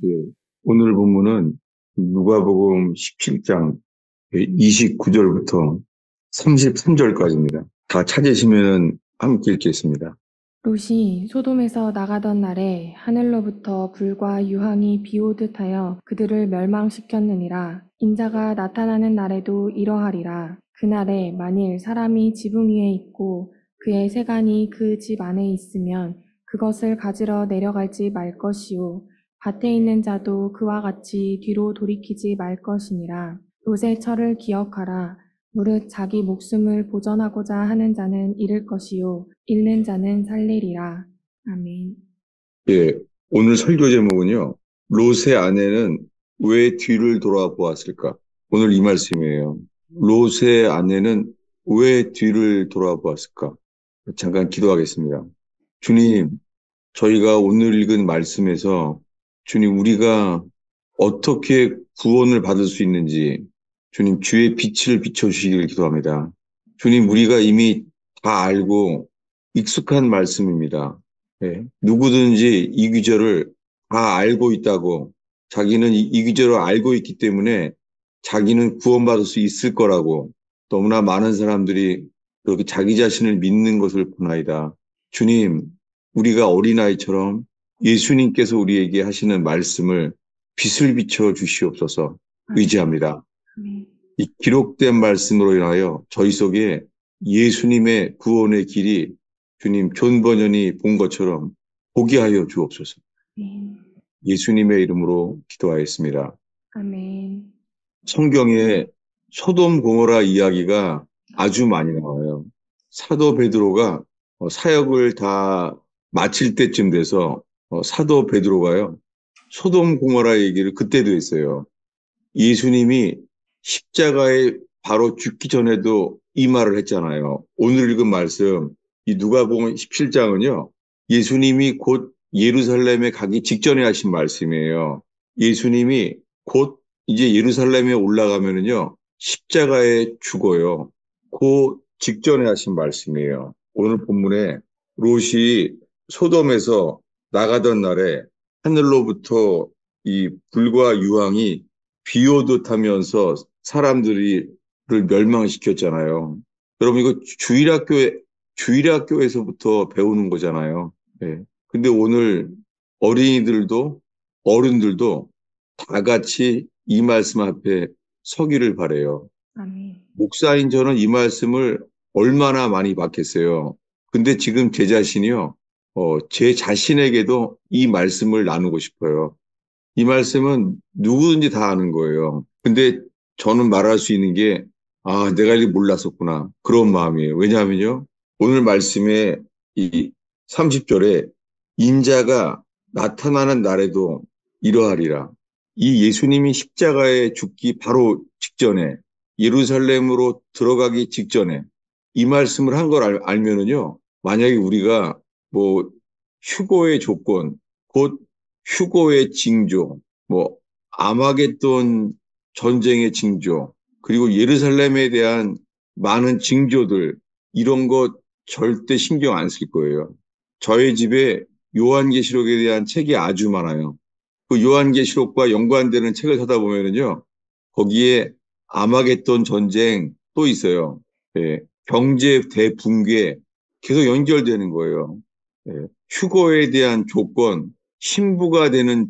예, 오늘 본문은 누가복음 17장 29절부터 33절까지입니다. 다 찾으시면 함께 읽겠습니다. 롯이 소돔에서 나가던 날에 하늘로부터 불과 유황이 비오듯 하여 그들을 멸망시켰느니라. 인자가 나타나는 날에도 이러하리라. 그날에 만일 사람이 지붕 위에 있고 그의 세간이 그 집 안에 있으면 그것을 가지러 내려갈지 말 것이요. 밭에 있는 자도 그와 같이 뒤로 돌이키지 말 것이니라. 롯의 철을 기억하라. 무릇 자기 목숨을 보전하고자 하는 자는 잃을 것이요 잃는 자는 살리리라. 아멘. 예, 오늘 설교 제목은요. 롯의 아내는 왜 뒤를 돌아보았을까? 오늘 이 말씀이에요. 롯의 아내는 왜 뒤를 돌아보았을까? 잠깐 기도하겠습니다. 주님, 저희가 오늘 읽은 말씀에서 주님, 우리가 어떻게 구원을 받을 수 있는지 주님, 주의 빛을 비춰주시기를 기도합니다. 주님, 우리가 이미 다 알고 익숙한 말씀입니다. 예, 누구든지 이 구절을 다 알고 있다고 자기는 이 구절을 알고 있기 때문에 자기는 구원받을 수 있을 거라고 너무나 많은 사람들이 그렇게 자기 자신을 믿는 것을 보나이다. 주님, 우리가 어린아이처럼 예수님께서 우리에게 하시는 말씀을 빛을 비춰 주시옵소서 의지합니다. 아멘. 이 기록된 말씀으로 인하여 저희 속에 예수님의 구원의 길이 주님 존 버년이 본 것처럼 보게 하여 주옵소서. 아멘. 예수님의 이름으로 기도하였습니다. 아멘. 성경에 소돔 고모라 이야기가 아주 많이 나와요. 사도 베드로가 사역을 다 마칠 때쯤 돼서 사도 베드로가요. 소돔 고모라 얘기를 그때도 했어요. 예수님이 십자가에 바로 죽기 전에도 이 말을 했잖아요. 오늘 읽은 말씀, 이 누가복음 17장은요. 예수님이 곧 예루살렘에 가기 직전에 하신 말씀이에요. 예수님이 곧 이제 예루살렘에 올라가면은요. 십자가에 죽어요. 그 직전에 하신 말씀이에요. 오늘 본문에 롯이 소돔에서 나가던 날에 하늘로부터 이 불과 유황이 비 오듯 하면서 사람들을 멸망시켰잖아요. 여러분, 이거 주일학교에서부터 배우는 거잖아요. 예. 근데 오늘 어린이들도 어른들도 다 같이 이 말씀 앞에 서기를 바래요. 아멘. 목사인 저는 이 말씀을 얼마나 많이 받겠어요. 근데 지금 제 자신이요, 제 자신에게도 이 말씀을 나누고 싶어요. 이 말씀은 누구든지 다 아는 거예요. 근데 저는 말할 수 있는 게, 아, 내가 이걸 몰랐었구나. 그런 마음이에요. 왜냐하면요, 오늘 말씀에 이 30절에 인자가 나타나는 날에도 이러하리라. 이 예수님이 십자가에 죽기 바로 직전에 예루살렘으로 들어가기 직전에 이 말씀을 한 걸 알면은요, 만약에 우리가 뭐 휴고의 조건, 곧 휴고의 징조, 뭐 아마겟돈 전쟁의 징조, 그리고 예루살렘에 대한 많은 징조들 이런 것 절대 신경 안 쓸 거예요. 저희 집에 요한계시록에 대한 책이 아주 많아요. 그 요한계시록과 연관되는 책을 사다 보면은요, 거기에 아마겟돈 전쟁 또 있어요. 예, 경제 대붕괴 계속 연결되는 거예요. 예, 휴거에 대한 조건, 신부가 되는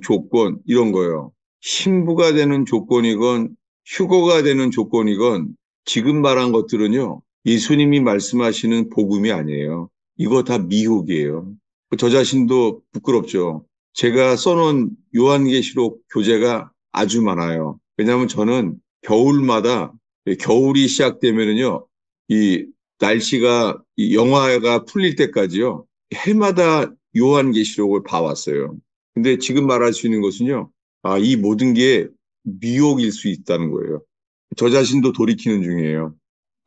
조건 이런 거예요. 신부가 되는 조건이건 휴거가 되는 조건이건 지금 말한 것들은요. 예수님이 말씀하시는 복음이 아니에요. 이거 다 미혹이에요. 저 자신도 부끄럽죠. 제가 써놓은 요한계시록 교재가 아주 많아요. 왜냐하면 저는 겨울마다 겨울이 시작되면은요. 이 날씨가 이 영하가 풀릴 때까지요. 해마다 요한계시록을 봐왔어요. 근데 지금 말할 수 있는 것은요. 아, 이 모든 게 미혹일 수 있다는 거예요. 저 자신도 돌이키는 중이에요.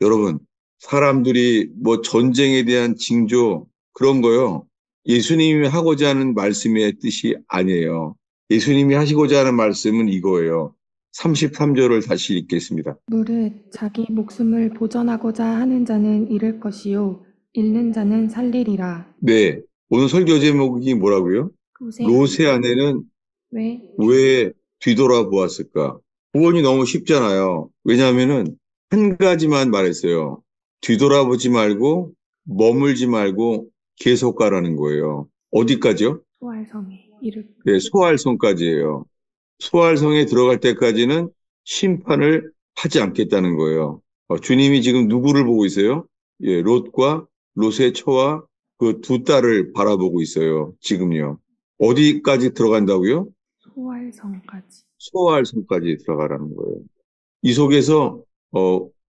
여러분, 사람들이 뭐 전쟁에 대한 징조 그런 거요. 예수님이 하고자 하는 말씀의 뜻이 아니에요. 예수님이 하시고자 하는 말씀은 이거예요. 33절을 다시 읽겠습니다. 무릇 자기 목숨을 보전하고자 하는 자는 잃을 것이요 잃는 자는 살리리라. 네, 오늘 설교 제목이 뭐라고요? 롯의 롯의 아내는 왜? 왜 뒤돌아보았을까? 구원이 너무 쉽잖아요. 왜냐하면은 한 가지만 말했어요. 뒤돌아보지 말고 머물지 말고 계속 가라는 거예요. 어디까지요? 소활성에 이를 네, 소알성까지예요. 소알성에 들어갈 때까지는 심판을 하지 않겠다는 거예요. 주님이 지금 누구를 보고 있어요? 예, 롯과 롯의 처와 그 두 딸을 바라보고 있어요. 지금요. 어디까지 들어간다고요? 소활성까지. 소알성까지 들어가라는 거예요. 이 속에서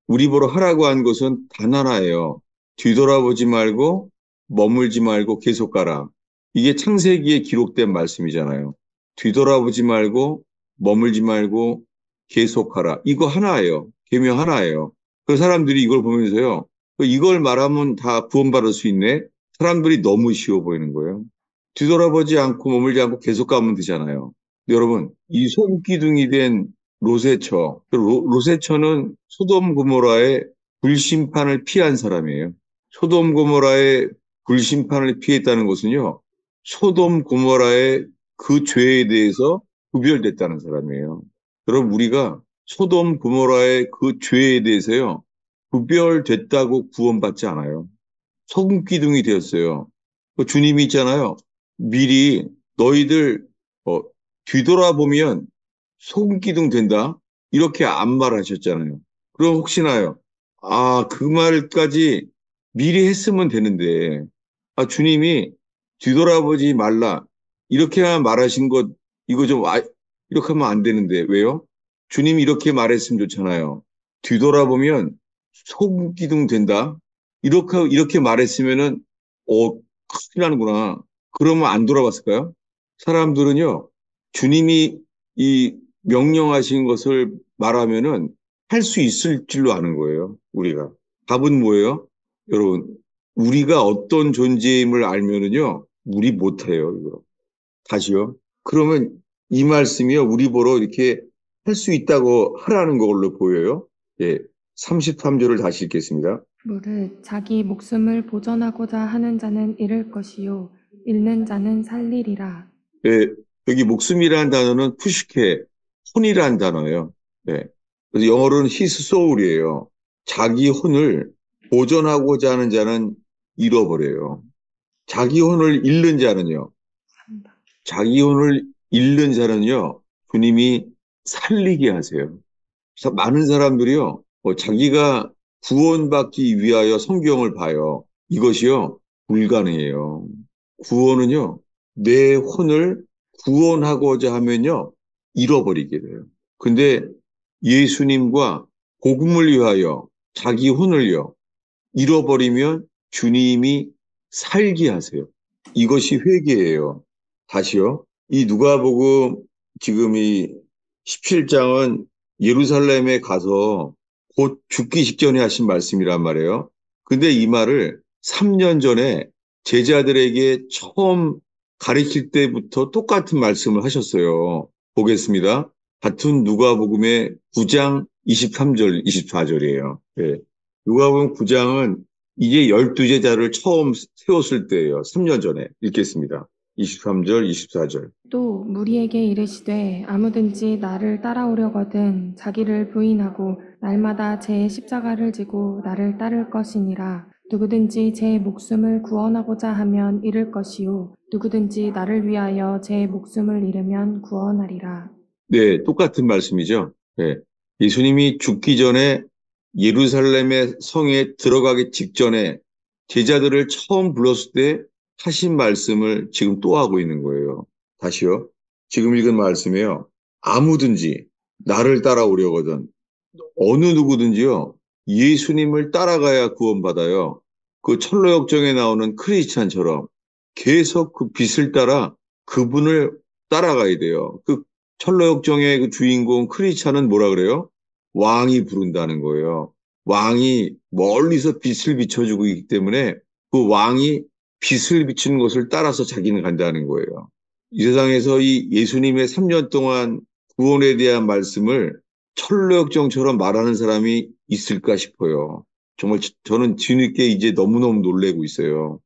우리 보러 하라고 한 것은 단 하나예요. 뒤돌아보지 말고 머물지 말고 계속 가라. 이게 창세기에 기록된 말씀이잖아요. 뒤돌아보지 말고 머물지 말고 계속 가라. 이거 하나예요. 계명 하나예요. 그 사람들이 이걸 보면서요. 이걸 말하면 다 구원받을 수 있네. 사람들이 너무 쉬워 보이는 거예요. 뒤돌아보지 않고 머물지 않고 계속 가면 되잖아요. 여러분, 이 손기둥이 된 로세처. 로세처는 소돔 고모라의 불심판을 피한 사람이에요. 소돔 고모라의 불심판을 피했다는 것은요, 소돔 고모라의 그 죄에 대해서 구별됐다는 사람이에요. 여러분, 우리가 소돔 고모라의 그 죄에 대해서요, 구별됐다고 구원받지 않아요. 소금 기둥이 되었어요. 그 주님이 있잖아요. 미리 너희들 어, 뒤돌아보면 소금 기둥 된다. 이렇게 안 말하셨잖아요. 그럼 혹시나요? 그 말까지 미리 했으면 되는데, 주님이 뒤돌아보지 말라. 이렇게만 말하신 것, 이거 좀, 이렇게 하면 안 되는데, 왜요? 주님이 이렇게 말했으면 좋잖아요. 뒤돌아보면 소금 기둥 된다. 이렇게 말했으면은, 큰일 나는구나. 그러면 안 돌아봤을까요? 사람들은요, 주님이 이 명령하신 것을 말하면은 할 수 있을 줄로 아는 거예요, 우리가. 답은 뭐예요? 여러분, 우리가 어떤 존재임을 알면은요, 우리 못해요, 이거. 다시요. 그러면 이 말씀이요, 우리 보러 이렇게 할 수 있다고 하라는 걸로 보여요. 예, 33절을 다시 읽겠습니다. 무릇 자기 목숨을 보전하고자 하는 자는 잃을 것이요 잃는 자는 살리리라. 예, 여기 목숨이라는 단어는 푸시케, 혼이라는 단어예요. 예. 그래서 영어로는 his soul이에요. 자기 혼을 보존하고자 하는 자는 잃어버려요. 자기 혼을 잃는 자는요. 산다. 자기 혼을 잃는 자는요. 주님이 살리게 하세요. 그래서 많은 사람들이요. 자기가 구원받기 위하여 성경을 봐요. 이것이요. 불가능해요. 구원은요. 내 혼을 구원하고자 하면요. 잃어버리게 돼요. 근데 예수님과 복음을 위하여 자기 혼을요. 잃어버리면 주님이 살게 하세요. 이것이 회개예요. 다시요. 이 누가복음 지금 이 17장은 예루살렘에 가서 곧 죽기 직전에 하신 말씀이란 말이에요. 근데 이 말을 3년 전에 제자들에게 처음 가르칠 때부터 똑같은 말씀을 하셨어요. 보겠습니다. 같은 누가복음의 9장 23절, 24절이에요. 예. 누가복음 9장은 이제 12제자를 처음 세웠을 때예요. 3년 전에 읽겠습니다. 23절, 24절. 또 무리에게 이르시되 아무든지 나를 따라오려거든 자기를 부인하고 날마다 제 십자가를 지고 나를 따를 것이니라. 누구든지 제 목숨을 구원하고자 하면 잃을 것이요 누구든지 나를 위하여 제 목숨을 잃으면 구원하리라. 네, 똑같은 말씀이죠. 네. 예수님이 죽기 전에 예루살렘의 성에 들어가기 직전에 제자들을 처음 불렀을 때 하신 말씀을 지금 또 하고 있는 거예요. 다시요. 지금 읽은 말씀이에요. 아무든지 나를 따라오려거든 어느 누구든지요. 예수님을 따라가야 구원받아요. 그 철로역정에 나오는 크리스찬처럼 계속 그 빛을 따라 그분을 따라가야 돼요. 그 철로역정의 그 주인공 크리스찬은 뭐라 그래요? 왕이 부른다는 거예요. 왕이 멀리서 빛을 비춰주고 있기 때문에 그 왕이 빛을 비추는 것을 따라서 자기는 간다는 거예요. 이 세상에서 이 예수님의 3년 동안 구원에 대한 말씀을 철로역정처럼 말하는 사람이 있을까 싶어요. 정말 저는 뒤늦게 이제 너무너무 놀래고 있어요.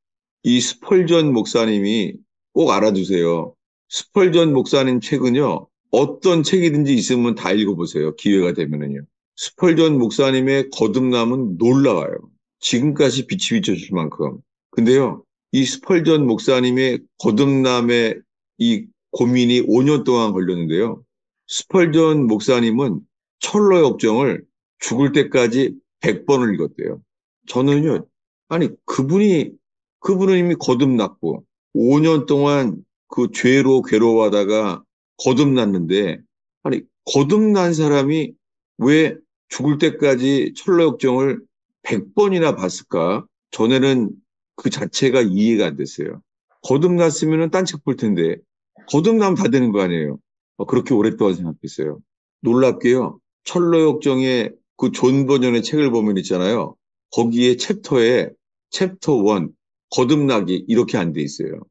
이 스펄전 목사님이 꼭 알아두세요. 스펄전 목사님 책은요, 어떤 책이든지 있으면 다 읽어보세요. 기회가 되면은요. 스펄전 목사님의 거듭남은 놀라워요. 지금까지 빛이 비춰줄 만큼. 근데요, 이 스펄전 목사님의 거듭남의 이 고민이 5년 동안 걸렸는데요. 스펄전 목사님은 철로 역정을 죽을 때까지 100번을 읽었대요. 저는요, 아니, 그분은 이미 거듭났고, 5년 동안 그 죄로 괴로워하다가 거듭났는데, 아니, 거듭난 사람이 왜 죽을 때까지 철로 역정을 100번이나 봤을까? 전에는 그 자체가 이해가 안 됐어요. 거듭났으면 딴 책 볼 텐데, 거듭나면 다 되는 거 아니에요? 그렇게 오랫동안 생각했어요. 놀랍게요. 철로 역정의 그 존 버전의 책을 보면 있잖아요. 거기에 챕터 1, 거듭나기 이렇게 안 돼 있어요.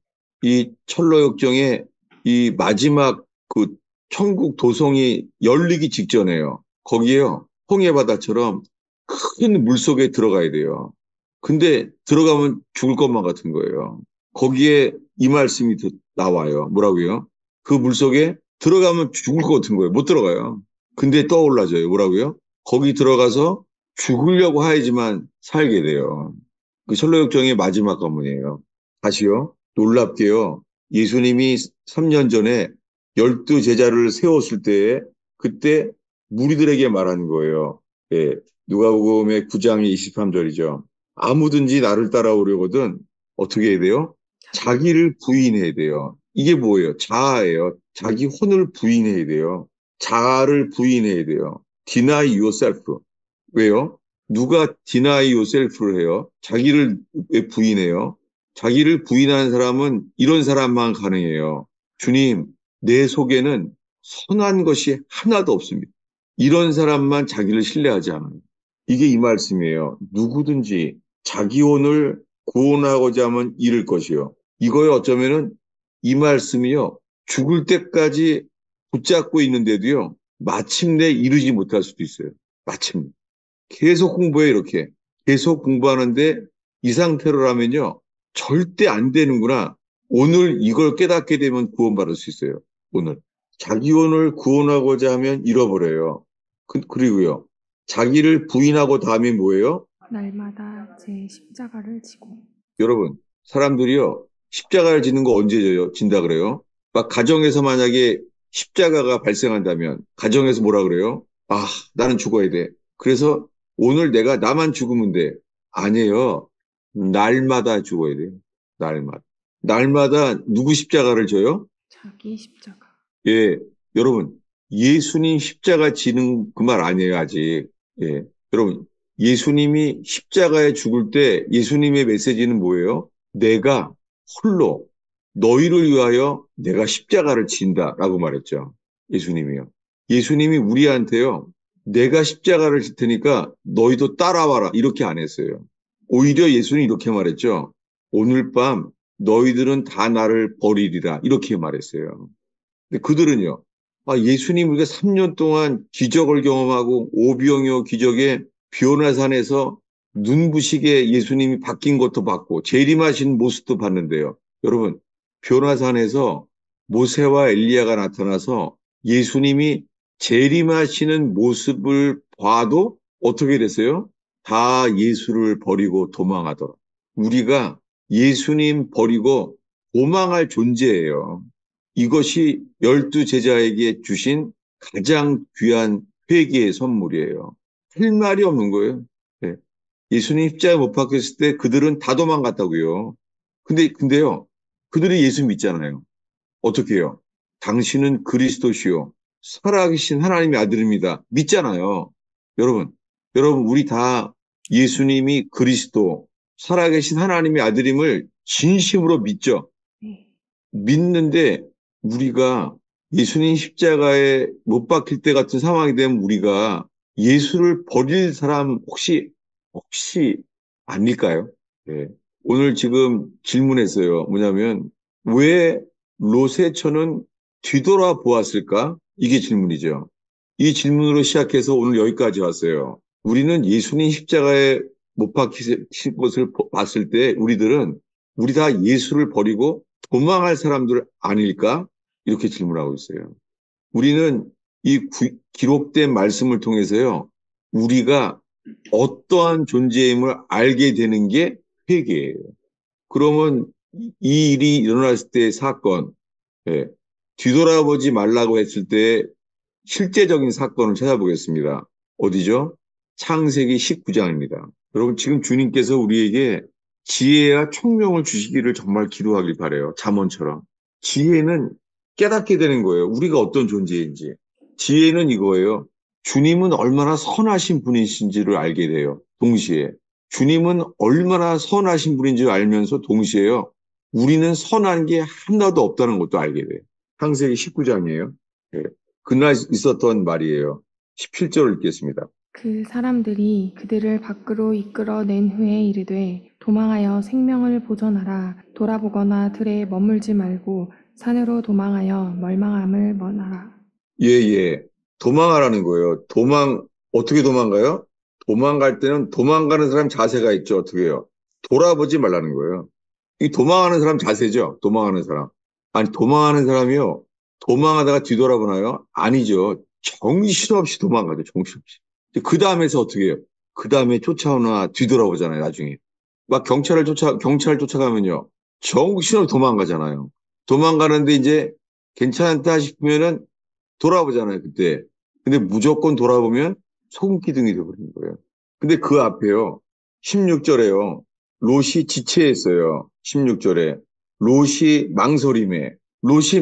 이 철로 역정의 이 마지막 그 천국 도성이 열리기 직전에요. 거기에요. 홍해 바다처럼 큰 물속에 들어가야 돼요. 근데 들어가면 죽을 것만 같은 거예요. 거기에 이 말씀이 나와요. 뭐라고요? 그 물속에 들어가면 죽을 것 같은 거예요. 못 들어가요. 근데 떠올라져요. 뭐라고요? 거기 들어가서 죽으려고 하야지만 살게 돼요. 그 철로역정의 마지막 관문이에요. 다시요. 놀랍게요. 예수님이 3년 전에 12제자를 세웠을 때에 그때 무리들에게 말하는 거예요. 예, 누가복음의 9장 23절이죠. 아무든지 나를 따라오려거든 어떻게 해야 돼요? 자기를 부인해야 돼요. 이게 뭐예요? 자아예요. 자기 혼을 부인해야 돼요. 자아를 부인해야 돼요. Deny yourself. 왜요? 누가 deny yourself를 해요? 자기를 왜 부인해요? 자기를 부인하는 사람은 이런 사람만 가능해요. 주님, 내 속에는 선한 것이 하나도 없습니다. 이런 사람만 자기를 신뢰하지 않아요. 이게 이 말씀이에요. 누구든지 자기 혼을 구원하고자 하면 잃을 것이요. 이거에 어쩌면은 이 말씀이요. 죽을 때까지 붙잡고 있는데도요. 마침내 이르지 못할 수도 있어요. 마침내. 계속 공부해, 이렇게. 계속 공부하는데 이 상태로라면요. 절대 안 되는구나. 오늘 이걸 깨닫게 되면 구원받을 수 있어요. 오늘. 자기 혼을 구원하고자 하면 잃어버려요. 그리고요. 자기를 부인하고 다음에 뭐예요? 날마다 제 십자가를 지고. 여러분, 사람들이요. 십자가를 지는 거 언제 진다 그래요? 막 가정에서 만약에 십자가가 발생한다면 가정에서 뭐라 그래요? 아, 나는 죽어야 돼. 그래서 오늘 내가 나만 죽으면 돼. 아니에요. 날마다 죽어야 돼요. 날마다. 날마다 누구 십자가를 져요? 자기 십자가. 예, 여러분, 예수님 십자가 지는 그 말 아니에요, 아직. 예, 여러분, 예수님이 십자가에 죽을 때 예수님의 메시지는 뭐예요? 내가 홀로 너희를 위하여 내가 십자가를 진다라고 말했죠. 예수님이요. 예수님이 우리한테요, 내가 십자가를 질 테니까 너희도 따라와라. 이렇게 안 했어요. 오히려 예수님이 이렇게 말했죠. 오늘 밤 너희들은 다 나를 버리리라. 이렇게 말했어요. 근데 그들은요, 예수님 우리가 3년 동안 기적을 경험하고 오병이어 기적에 비오나산에서 눈부시게 예수님이 바뀐 것도 봤고 재림하신 모습도 봤는데요. 여러분, 비오나산에서 모세와 엘리야가 나타나서 예수님이 재림하시는 모습을 봐도 어떻게 됐어요? 다 예수를 버리고 도망하더라. 우리가 예수님 버리고 도망할 존재예요. 이것이 12제자에게 주신 가장 귀한 회개의 선물이에요. 할 말이 없는 거예요. 네. 예수님 십자가에 못 박혔을 때 그들은 다 도망갔다고요. 근데요, 그들이 예수 믿잖아요. 어떻게 해요? 당신은 그리스도시요. 살아계신 하나님의 아들입니다. 믿잖아요. 여러분, 우리 다 예수님이 그리스도, 살아계신 하나님의 아들임을 진심으로 믿죠. 네. 믿는데 우리가 예수님 십자가에 못 박힐 때 같은 상황이 되면 우리가 예수를 버릴 사람 혹시 아닐까요? 네. 오늘 지금 질문했어요. 뭐냐면 왜 롯의 처는 뒤돌아 보았을까? 이게 질문이죠. 이 질문으로 시작해서 오늘 여기까지 왔어요. 우리는 예수님 십자가에 못 박히신 것을 봤을 때 우리 다 예수를 버리고 도망할 사람들 아닐까? 이렇게 질문하고 있어요. 우리는 이 기록된 말씀을 통해서요, 우리가 어떠한 존재임을 알게 되는 게 회개예요. 그러면 이 일이 일어났을 때의 사건, 예, 뒤돌아보지 말라고 했을 때 실제적인 사건을 찾아보겠습니다. 어디죠? 창세기 19장입니다. 여러분, 지금 주님께서 우리에게 지혜와 총명을 주시기를 정말 기도하길 바라요. 잠언처럼. 지혜는 깨닫게 되는 거예요. 우리가 어떤 존재인지. 지혜는 이거예요. 주님은 얼마나 선하신 분이신지를 알게 돼요. 동시에. 주님은 얼마나 선하신 분인지 알면서 동시에요. 우리는 선한 게 하나도 없다는 것도 알게 돼요. 창세기 19장이에요. 그날 있었던 말이에요. 17절을 읽겠습니다. 그 사람들이 그들을 밖으로 이끌어낸 후에 이르되 도망하여 생명을 보존하라. 돌아보거나 들에 머물지 말고 산으로 도망하여 멸망함을 면하라. 예, 예. 도망하라는 거예요. 어떻게 도망가요? 도망갈 때는 도망가는 사람 자세가 있죠. 어떻게 해요? 돌아보지 말라는 거예요. 이 도망하는 사람 자세죠. 도망하는 사람. 아니, 도망하는 사람이요. 도망하다가 뒤돌아보나요? 아니죠. 정신없이 도망가죠. 정신없이. 그 다음에서 어떻게 해요? 그 다음에 쫓아오나 뒤돌아보잖아요. 나중에. 막 경찰을 쫓아가면요. 정신없이 도망가잖아요. 도망가는데 이제 괜찮다 싶으면은 돌아보잖아요, 그때. 근데 무조건 돌아보면 소금기둥이 돼버리는 거예요. 근데 그 앞에요, 16절에요, 롯이 지체했어요. 16절에. 롯이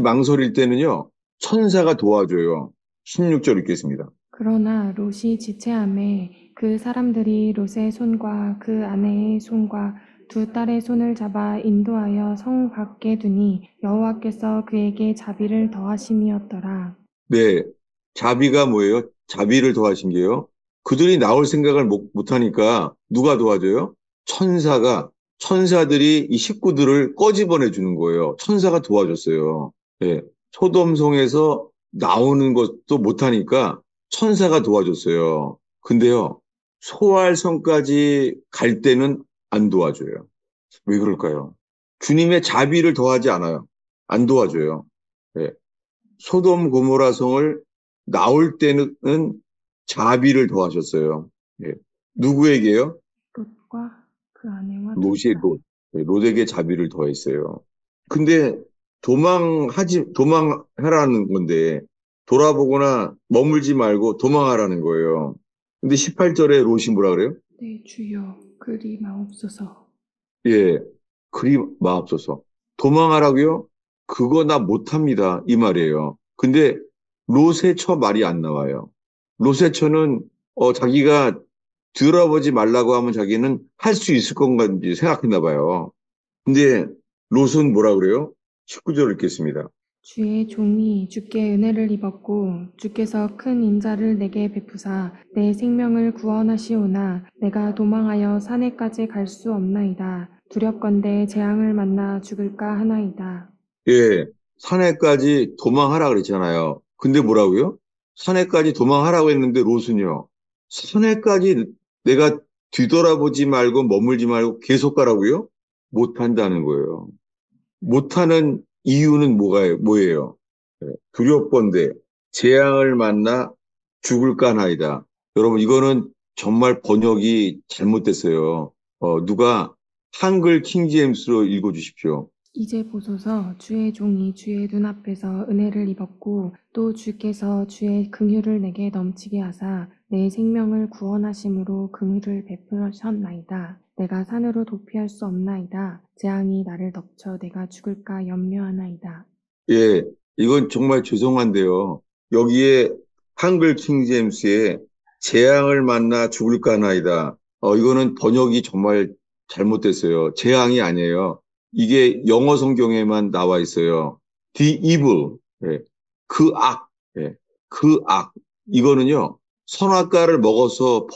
망설일 때는요, 천사가 도와줘요. 16절 읽겠습니다. 그러나 롯이 지체함에 그 사람들이 롯의 손과 그 아내의 손과 두 딸의 손을 잡아 인도하여 성 밖에 두니 여호와께서 그에게 자비를 더하심이었더라. 네, 자비가 뭐예요? 자비를 더하신 게요. 그들이 나올 생각을 못하니까 누가 도와줘요? 천사들이 이 식구들을 꺼집어내 주는 거예요. 천사가 도와줬어요. 예, 소돔성에서 나오는 것도 못하니까 천사가 도와줬어요. 근데요, 소알성까지 갈 때는 안 도와줘요. 왜 그럴까요? 주님의 자비를 더하지 않아요. 안 도와줘요. 예. 소돔 고모라 성을 나올 때는 자비를 더하셨어요. 예. 누구에게요? 롯과 그 아내와 두 롯이 딸. 롯에게 자비를 더했어요. 근데 도망하라는 건데 돌아보거나 머물지 말고 도망하라는 거예요. 근데 18절에 롯이 뭐라 그래요? 네, 주여, 그리 마옵소서. 예, 그리 마옵소서. 도망하라고요? 그거 나 못합니다. 이 말이에요. 근데 롯의 처 말이 안 나와요. 롯의 처는 자기가 들어보지 말라고 하면 자기는 할 수 있을 건지 생각했나 봐요. 근데 롯은 뭐라 그래요? 19절 읽겠습니다. 주의 종이 주께 은혜를 입었고 주께서 큰 인자를 내게 베푸사 내 생명을 구원하시오나 내가 도망하여 산에까지 갈 수 없나이다. 두렵건대 재앙을 만나 죽을까 하나이다. 예, 산에까지 도망하라 그랬잖아요. 근데 뭐라고요? 산에까지 도망하라고 했는데 롯은요. 산에까지 내가 뒤돌아보지 말고 머물지 말고 계속 가라고요? 못한다는 거예요. 못하는 이유는 뭐예요? 예, 두렵건대 재앙을 만나 죽을까 하나이다. 여러분, 이거는 정말 번역이 잘못됐어요. 누가 한글 킹제임스로 읽어주십시오. 이제 보소서 주의 종이 주의 눈앞에서 은혜를 입었고 또 주께서 주의 긍휼을 내게 넘치게 하사 내 생명을 구원하심으로 긍휼을 베푸셨나이다. 내가 산으로 도피할 수 없나이다. 재앙이 나를 덮쳐 내가 죽을까 염려하나이다. 예, 이건 정말 죄송한데요. 여기에 한글 킹제임스에 재앙을 만나 죽을까 하나이다. 이거는 번역이 정말 잘못됐어요. 재앙이 아니에요. 이게 영어 성경에만 나와 있어요. The evil. 예, 그 악. 예, 그 악. 이거는요, 선악과를 먹어서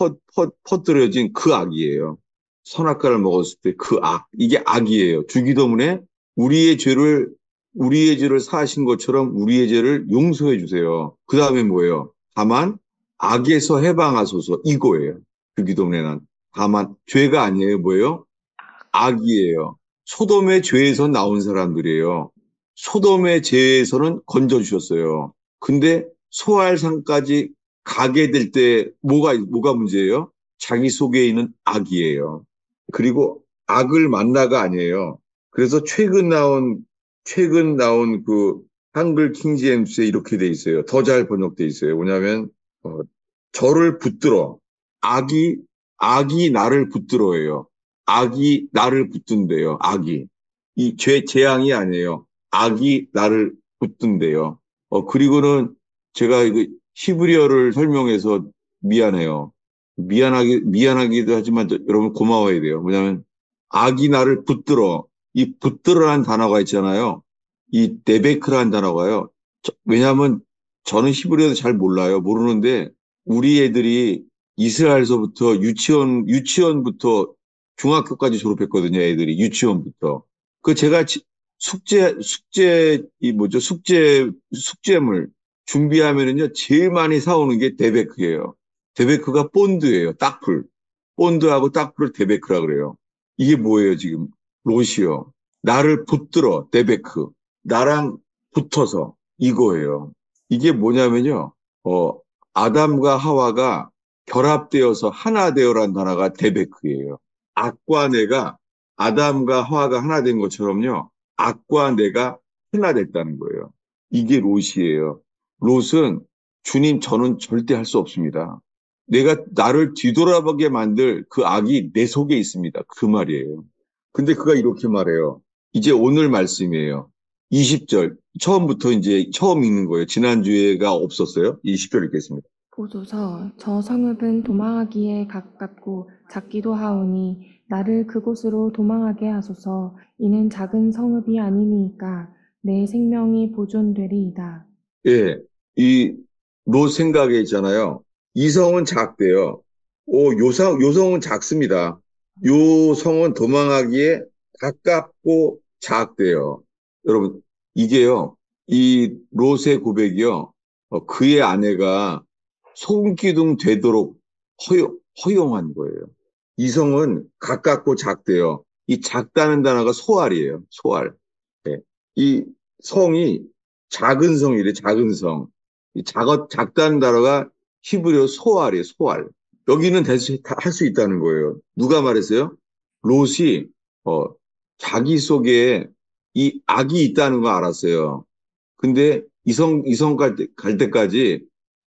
퍼뜨려진 그 악이에요. 선악과를 먹었을 때 그 악. 이게 악이에요. 주기도문에 우리의 죄를 우리의 죄를 사하신 것처럼 우리의 죄를 용서해 주세요. 그 다음에 뭐예요? 다만 악에서 해방하소서 이거예요. 그 기도문에는 다만 죄가 아니에요. 뭐예요? 악이에요. 소돔의 죄에서 나온 사람들이에요. 소돔의 죄에서는 건져주셨어요. 근데 소알산까지 가게 될 때 뭐가 문제예요? 자기 속에 있는 악이에요. 그리고 악을 만나가 아니에요. 그래서 최근 나온 그 한글 킹제임스에 이렇게 돼 있어요. 더 잘 번역돼 있어요. 뭐냐면, 어, 저를 붙들어. 악이, 악이 나를 붙들어예요. 악이 나를 붙든대요. 악이. 재앙이 아니에요. 악이 나를 붙든대요. 그리고는 제가 이거 히브리어를 설명해서 미안해요. 미안하기도 하지만 여러분 고마워야 돼요. 뭐냐면, 악이 나를 붙들어. 이 붙들어라는 단어가 있잖아요. 이 데베크라는 단어가요. 왜냐하면 저는 히브리어도 잘 몰라요. 모르는데 우리 애들이 이스라엘서부터 유치원부터 중학교까지 졸업했거든요. 애들이 유치원부터. 그 제가 숙제물 준비하면은요, 제일 많이 사오는 게 데베크예요. 데베크가 본드예요. 딱풀. 본드하고 딱풀을 데베크라 그래요. 이게 뭐예요, 지금? 롯이요. 나를 붙들어, 데베크. 나랑 붙어서 이거예요. 이게 뭐냐면요. 아담과 하와가 결합되어서 하나 되어라는 단어가 데베크예요. 악과 내가 아담과 하와가 하나 된 것처럼요. 악과 내가 하나 됐다는 거예요. 이게 롯이에요. 롯은 주님 저는 절대 할 수 없습니다. 내가 나를 뒤돌아보게 만들 그 악이 내 속에 있습니다. 그 말이에요. 근데 그가 이렇게 말해요. 이제 오늘 말씀이에요. 20절. 처음부터 이제 처음 읽는 거예요. 지난주에가 없었어요. 20절 읽겠습니다. 보소서, 저 성읍은 도망하기에 가깝고 작기도 하오니 나를 그곳으로 도망하게 하소서. 이는 작은 성읍이 아니니까 내 생명이 보존되리이다. 예. 이 롯 생각에 있잖아요. 이성은 작대요. 요성은 작습니다. 요 성은 도망하기에 가깝고 작대요. 여러분, 이게요. 이 롯의 고백이요. 그의 아내가 손기둥 되도록 허용한 거예요. 이성은 가깝고 작대요. 이 작다는 단어가 소알이에요. 소알. 예. 이 성이 작은 성이래, 작은 성. 작다는 단어가 히브리어 소알이에요, 소알. 여기는 할 수 있다는 거예요. 누가 말했어요? 롯이, 어, 자기 속에 이 악이 있다는 거 알았어요. 근데 이성 갈 때까지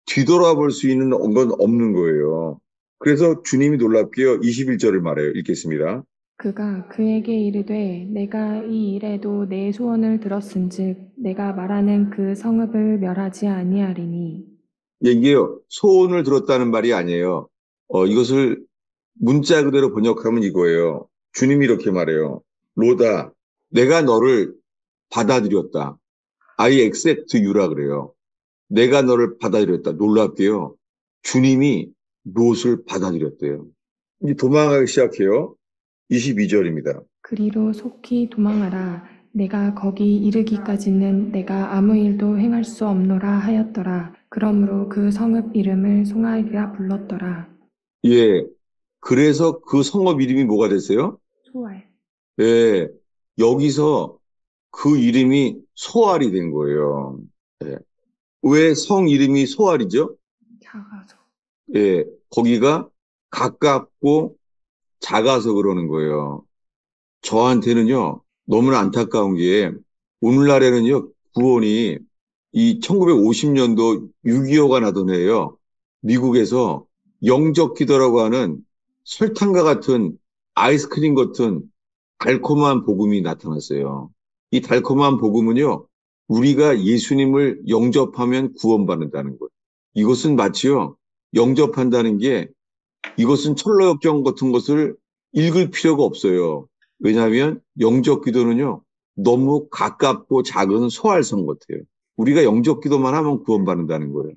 뒤돌아볼 수 있는 건 없는 거예요. 그래서 주님이 놀랍게요. 21절을 말해요. 읽겠습니다. 그가 그에게 이르되 내가 이 일에도 내 소원을 들었은즉 내가 말하는 그 성읍을 멸하지 아니하리니. 이게요, 소원을 들었다는 말이 아니에요. 이것을 문자 그대로 번역하면 이거예요. 주님이 이렇게 말해요. 로다, 내가 너를 받아들였다. I accept you라 그래요. 내가 너를 받아들였다. 놀랍게요. 주님이 롯을 받아들였대요. 이제 도망가기 시작해요. 22절입니다. 그리로 속히 도망하라. 내가 거기 이르기까지는 내가 아무 일도 행할 수 없노라 하였더라. 그러므로 그 성읍 이름을 송알이라 불렀더라. 예. 그래서 그 성읍 이름이 뭐가 됐어요? 소알. 예. 여기서 그 이름이 소알이 된 거예요. 예. 왜 성 이름이 소알이죠? 작아서. 예. 거기가 가깝고 작아서 그러는 거예요. 저한테는요, 너무나 안타까운 게, 오늘날에는요, 구원이 이 1950년도 6.25가 나던 해에요. 미국에서 영적 기도라고 하는 설탕과 같은 아이스크림 같은 달콤한 복음이 나타났어요. 이 달콤한 복음은요, 우리가 예수님을 영접하면 구원받는다는 거예요. 이것은 마치요, 영접한다는 게 이것은 철로역정 같은 것을 읽을 필요가 없어요. 왜냐하면 영적 기도는요, 너무 가깝고 작은 소알성 같아요. 우리가 영적 기도만 하면 구원받는다는 거예요.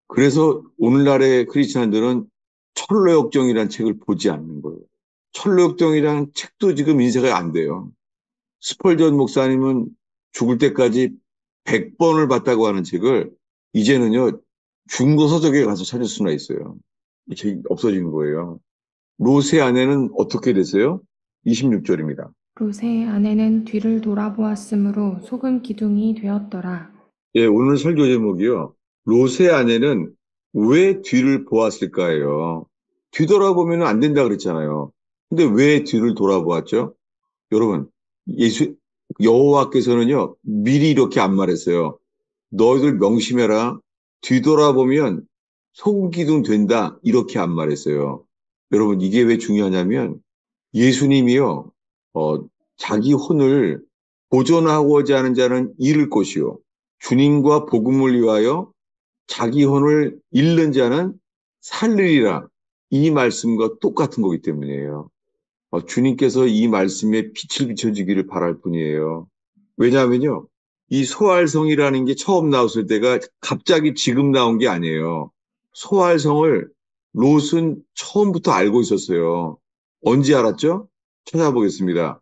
그래서 오늘날의 크리스찬들은 철로역정이라는 책을 보지 않는 거예요. 철로역정이라는 책도 지금 인쇄가 안 돼요. 스펄전 목사님은 죽을 때까지 100번을 봤다고 하는 책을 이제는요, 중고 서적에 가서 찾을 수나 있어요. 이 책이 없어진 거예요. 롯의 아내는 어떻게 됐어요? 26절입니다. 롯의 아내는 뒤를 돌아보았으므로 소금 기둥이 되었더라. 예, 오늘 설교 제목이요. 롯의 아내는 왜 뒤를 보았을까요? 뒤돌아보면 안 된다 그랬잖아요. 근데 왜 뒤를 돌아보았죠? 여러분, 여호와께서는요, 미리 이렇게 안 말했어요. 너희들 명심해라. 뒤돌아보면 소금기둥 된다. 이렇게 안 말했어요. 여러분, 이게 왜 중요하냐면 예수님이요, 어, 자기 혼을 보존하고자 하는 자는 잃을 것이요. 주님과 복음을 위하여 자기 혼을 잃는 자는 살리리라. 이 말씀과 똑같은 거기 때문이에요. 주님께서 이 말씀에 빛을 비춰주기를 바랄 뿐이에요. 왜냐하면요, 이 소활성이라는 게 처음 나왔을 때가 갑자기 지금 나온 게 아니에요. 소활성을 롯은 처음부터 알고 있었어요. 언제 알았죠? 찾아보겠습니다.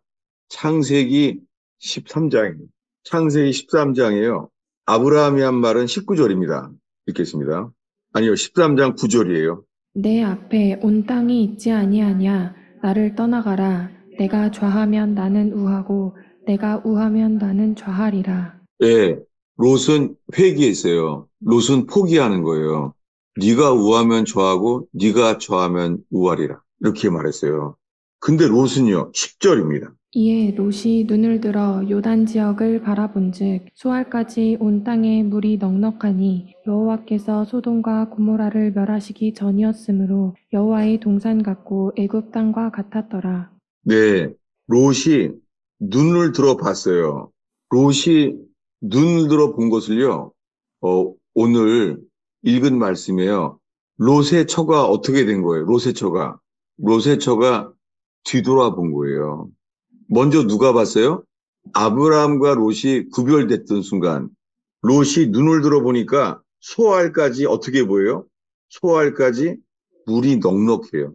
창세기 13장입니다. 창세기 13장이에요. 아브라함이 한 말은 19절입니다. 읽겠습니다. 아니요, 13장 9절이에요. 내 앞에 온 땅이 있지 아니하냐. 나를 떠나가라. 내가 좌하면 나는 우하고 내가 우하면 나는 좌하리라. 예, 롯은 회개했어요. 롯은 포기하는 거예요. 네가 우하면 좌하고 네가 좌하면 우하리라. 이렇게 말했어요. 근데 롯은요, 10절입니다. 이에 롯이 눈을 들어 요단 지역을 바라본즉 소알까지 온 땅에 물이 넉넉하니 여호와께서 소돔과 고모라를 멸하시기 전이었으므로 여호와의 동산 같고 애굽 땅과 같았더라. 네, 롯이 눈을 들어 봤어요. 롯이 눈을 들어 본 것을요, 오늘 읽은 말씀이에요. 롯의 처가 어떻게 된 거예요? 롯의 처가. 롯의 처가 뒤돌아본 거예요. 먼저 누가 봤어요? 아브라함과 롯이 구별됐던 순간, 롯이 눈을 들어보니까 소알까지 어떻게 보여요? 소알까지 물이 넉넉해요.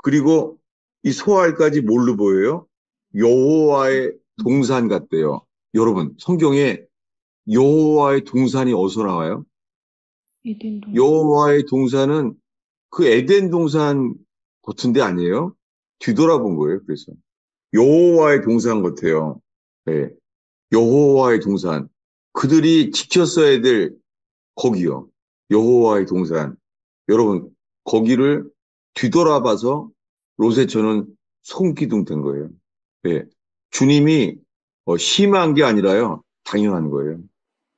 그리고 이 소알까지 뭘로 보여요? 여호와의 동산 같대요. 여러분, 성경에 여호와의 동산이 어디서 나와요? 에덴 동산. 여호와의 동산은 그 에덴 동산 같은데 아니에요? 뒤돌아본 거예요. 그래서 여호와의 동산 같아요. 네. 여호와의 동산. 그들이 지켰어야 될 거기요. 여호와의 동산. 여러분, 거기를 뒤돌아봐서 롯의 처는 손기둥 된 거예요. 네. 주님이 심한 게 아니라요. 당연한 거예요.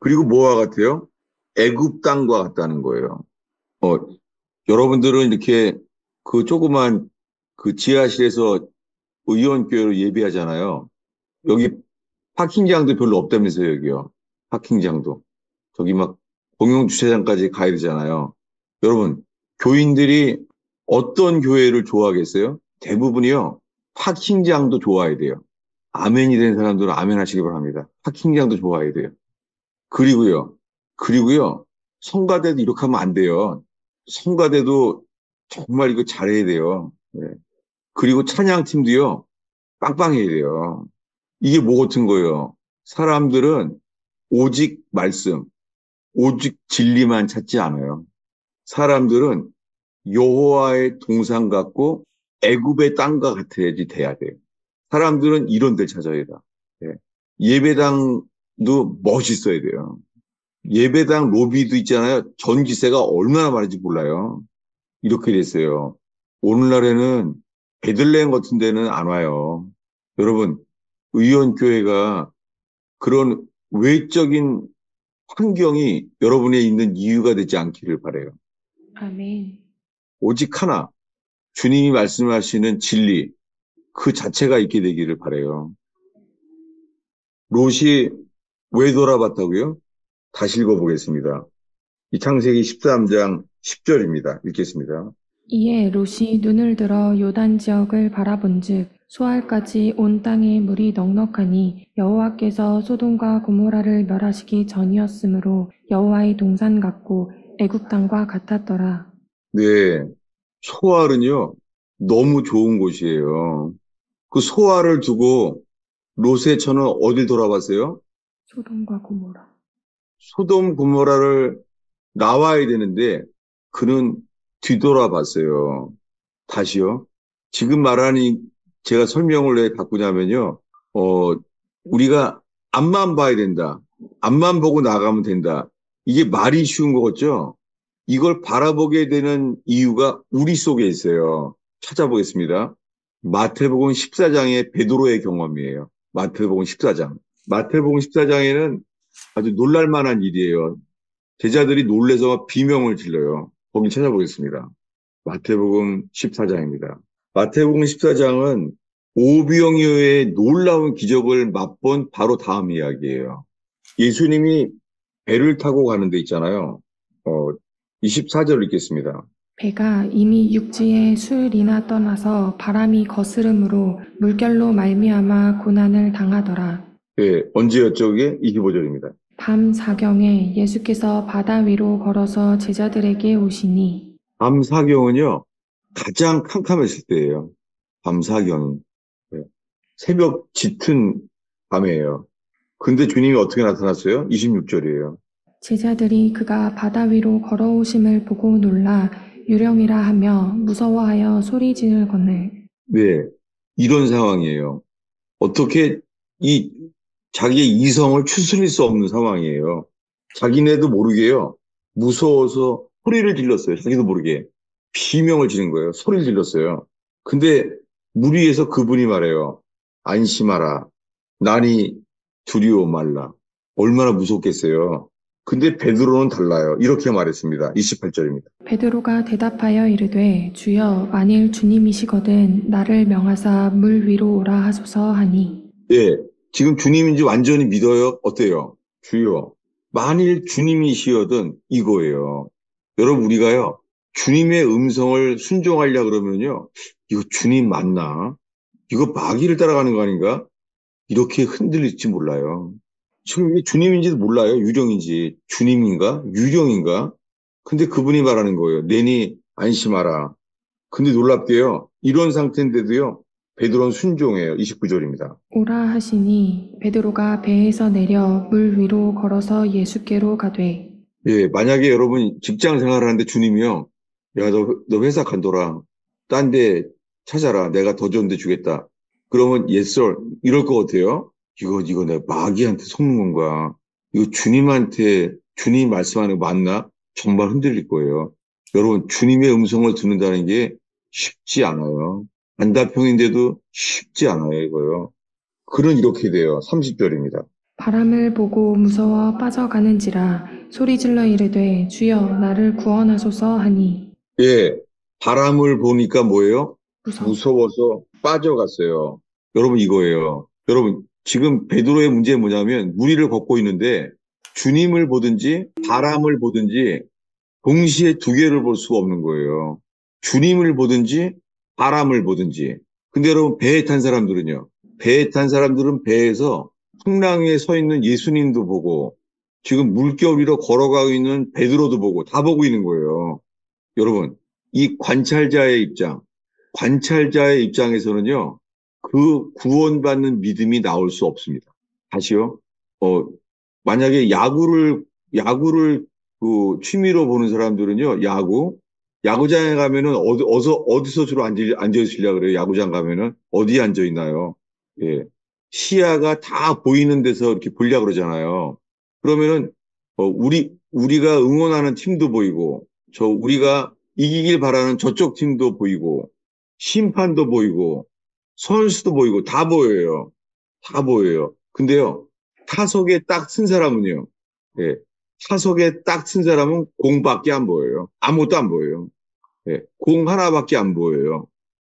그리고 뭐와 같아요? 애굽 땅과 같다는 거예요. 어, 여러분들은 이렇게 그 조그만 그 지하실에서 의원교회로 예배하잖아요. 여기 파킹장도 별로 없다면서요, 여기요. 파킹장도. 저기 막 공용 주차장까지 가야 되잖아요. 여러분, 교인들이 어떤 교회를 좋아하겠어요? 대부분이요. 파킹장도 좋아해야 돼요. 아멘이 된 사람들은 아멘 하시기 바랍니다. 파킹장도 좋아해야 돼요. 그리고요. 성가대도 이렇게 하면 안 돼요. 성가대도 정말 이거 잘해야 돼요. 네. 그리고 찬양팀도요. 빵빵해야 돼요. 이게 뭐 같은 거예요? 사람들은 오직 말씀, 오직 진리만 찾지 않아요. 사람들은 여호와의 동산 같고 애굽의 땅과 같아야지 돼야 돼요. 사람들은 이런 데 찾아야 돼. 예. 예배당도 멋있어야 돼요. 예배당 로비도 있잖아요. 전기세가 얼마나 많은지 몰라요. 이렇게 됐어요. 오늘날에는 베들레헴 같은 데는 안 와요. 여러분, 의원교회가 그런 외적인 환경이 여러분에 있는 이유가 되지 않기를 바라요. 아멘. 오직 하나, 주님이 말씀하시는 진리, 그 자체가 있게 되기를 바라요. 롯이 왜 돌아봤다고요? 다시 읽어보겠습니다. 이 창세기 13장 10절입니다. 읽겠습니다. 이에 롯이 눈을 들어 요단 지역을 바라본즉 소알까지 온 땅에 물이 넉넉하니 여호와께서 소돔과 고모라를 멸하시기 전이었으므로 여호와의 동산 같고 애굽 땅과 같았더라. 네, 소알은요, 너무 좋은 곳이에요. 그 소알을 두고 롯의 처는 어딜 돌아봤어요? 소돔과 고모라. 소돔 고모라를 나와야 되는데 그는 뒤돌아봤어요. 다시요. 지금 말하니 제가 설명을 왜 바꾸냐면요. 어, 우리가 앞만 봐야 된다. 앞만 보고 나가면 된다. 이게 말이 쉬운 거겠죠? 이걸 바라보게 되는 이유가 우리 속에 있어요. 찾아보겠습니다. 마태복음 14장의 베드로의 경험이에요. 마태복음 14장. 마태복음 14장에는 아주 놀랄 만한 일이에요. 제자들이 놀래서 비명을 질러요. 거기 찾아보겠습니다. 마태복음 14장입니다. 마태복음 14장은 오병이어의 놀라운 기적을 맛본 바로 다음 이야기예요. 예수님이 배를 타고 가는 데 있잖아요. 24절 읽겠습니다. 배가 이미 육지에 수일이나 떠나서 바람이 거스름으로 물결로 말미암아 고난을 당하더라. 예, 언제였죠? 그게 25절입니다. 밤 사경에 예수께서 바다 위로 걸어서 제자들에게 오시니 밤 사경은요, 가장 캄캄했을 때예요. 밤 사경이. 예, 새벽 짙은 밤이에요. 근데 주님이 어떻게 나타났어요? 26절이에요. 제자들이 그가 바다 위로 걸어오심을 보고 놀라 유령이라 하며 무서워하여 소리 지르거늘 네, 이런 상황이에요. 어떻게 이 자기의 이성을 추스릴 수 없는 상황이에요. 자기네도 모르게요. 무서워서 소리를 질렀어요. 자기도 모르게. 비명을 지른 거예요. 소리를 질렀어요. 근데 무리에서 그분이 말해요. 안심하라. 나니 두려워 말라. 얼마나 무섭겠어요. 근데 베드로는 달라요. 이렇게 말했습니다. 28절입니다. 베드로가 대답하여 이르되 주여 만일 주님이시거든 나를 명하사 물 위로 오라 하소서 하니 예, 지금 주님인지 완전히 믿어요? 어때요? 주여. 만일 주님이시여든 이거예요. 여러분, 우리가요, 주님의 음성을 순종하려 그러면요, 이거 주님 맞나? 이거 마귀를 따라가는 거 아닌가? 이렇게 흔들릴지 몰라요. 지금 이게 주님인지도 몰라요. 유령인지. 주님인가? 유령인가? 근데 그분이 말하는 거예요. 내니 안심하라. 근데 놀랍게요. 이런 상태인데도요. 베드로는 순종해요. 29절입니다. 오라 하시니 베드로가 배에서 내려 물 위로 걸어서 예수께로 가되 예, 만약에 여러분 직장 생활하는데 주님이요. 야, 너 회사 간둬라. 딴 데 찾아라. 내가 더 좋은 데 주겠다. 그러면 yes, sir. 이럴 것 같아요. 이거 내가 마귀한테 속는 건가? 이거 주님한테, 주님 말씀하는 거 맞나? 정말 흔들릴 거예요. 여러분, 주님의 음성을 듣는다는 게 쉽지 않아요. 안다평인데도 쉽지 않아요, 이거요. 글은 이렇게 돼요. 30절입니다. 바람을 보고 무서워 빠져가는지라 소리질러 이르되 주여 나를 구원하소서 하니 예, 바람을 보니까 뭐예요? 무서워 무서워서 빠져갔어요. 여러분 이거예요. 여러분 지금 베드로의 문제는 뭐냐면 무리를 걷고 있는데 주님을 보든지 바람을 보든지 동시에 두 개를 볼 수가 없는 거예요. 주님을 보든지 바람을 보든지. 근데 여러분 배에 탄 사람들은요. 배에 탄 사람들은 배에서 풍랑 위에 서 있는 예수님도 보고 지금 물결 위로 걸어가고 있는 베드로도 보고 다 보고 있는 거예요. 여러분, 이 관찰자의 입장에서는요, 그 구원받는 믿음이 나올 수 없습니다. 다시요, 어, 만약에 야구를 그 취미로 보는 사람들은요, 야구장에 가면은 어디서 주로 앉아 있으려고 그래요? 야구장 가면은 어디에 앉아 있나요? 예. 시야가 다 보이는 데서 이렇게 보려고 그러잖아요. 그러면은, 우리가 응원하는 팀도 보이고, 우리가 이기길 바라는 저쪽 팀도 보이고, 심판도 보이고, 선수도 보이고, 다 보여요. 다 보여요. 근데요, 타석에 딱 쓴 사람은요, 예, 타석에 딱 쓴 사람은 공밖에 안 보여요. 아무것도 안 보여요. 예, 공 하나밖에 안 보여요.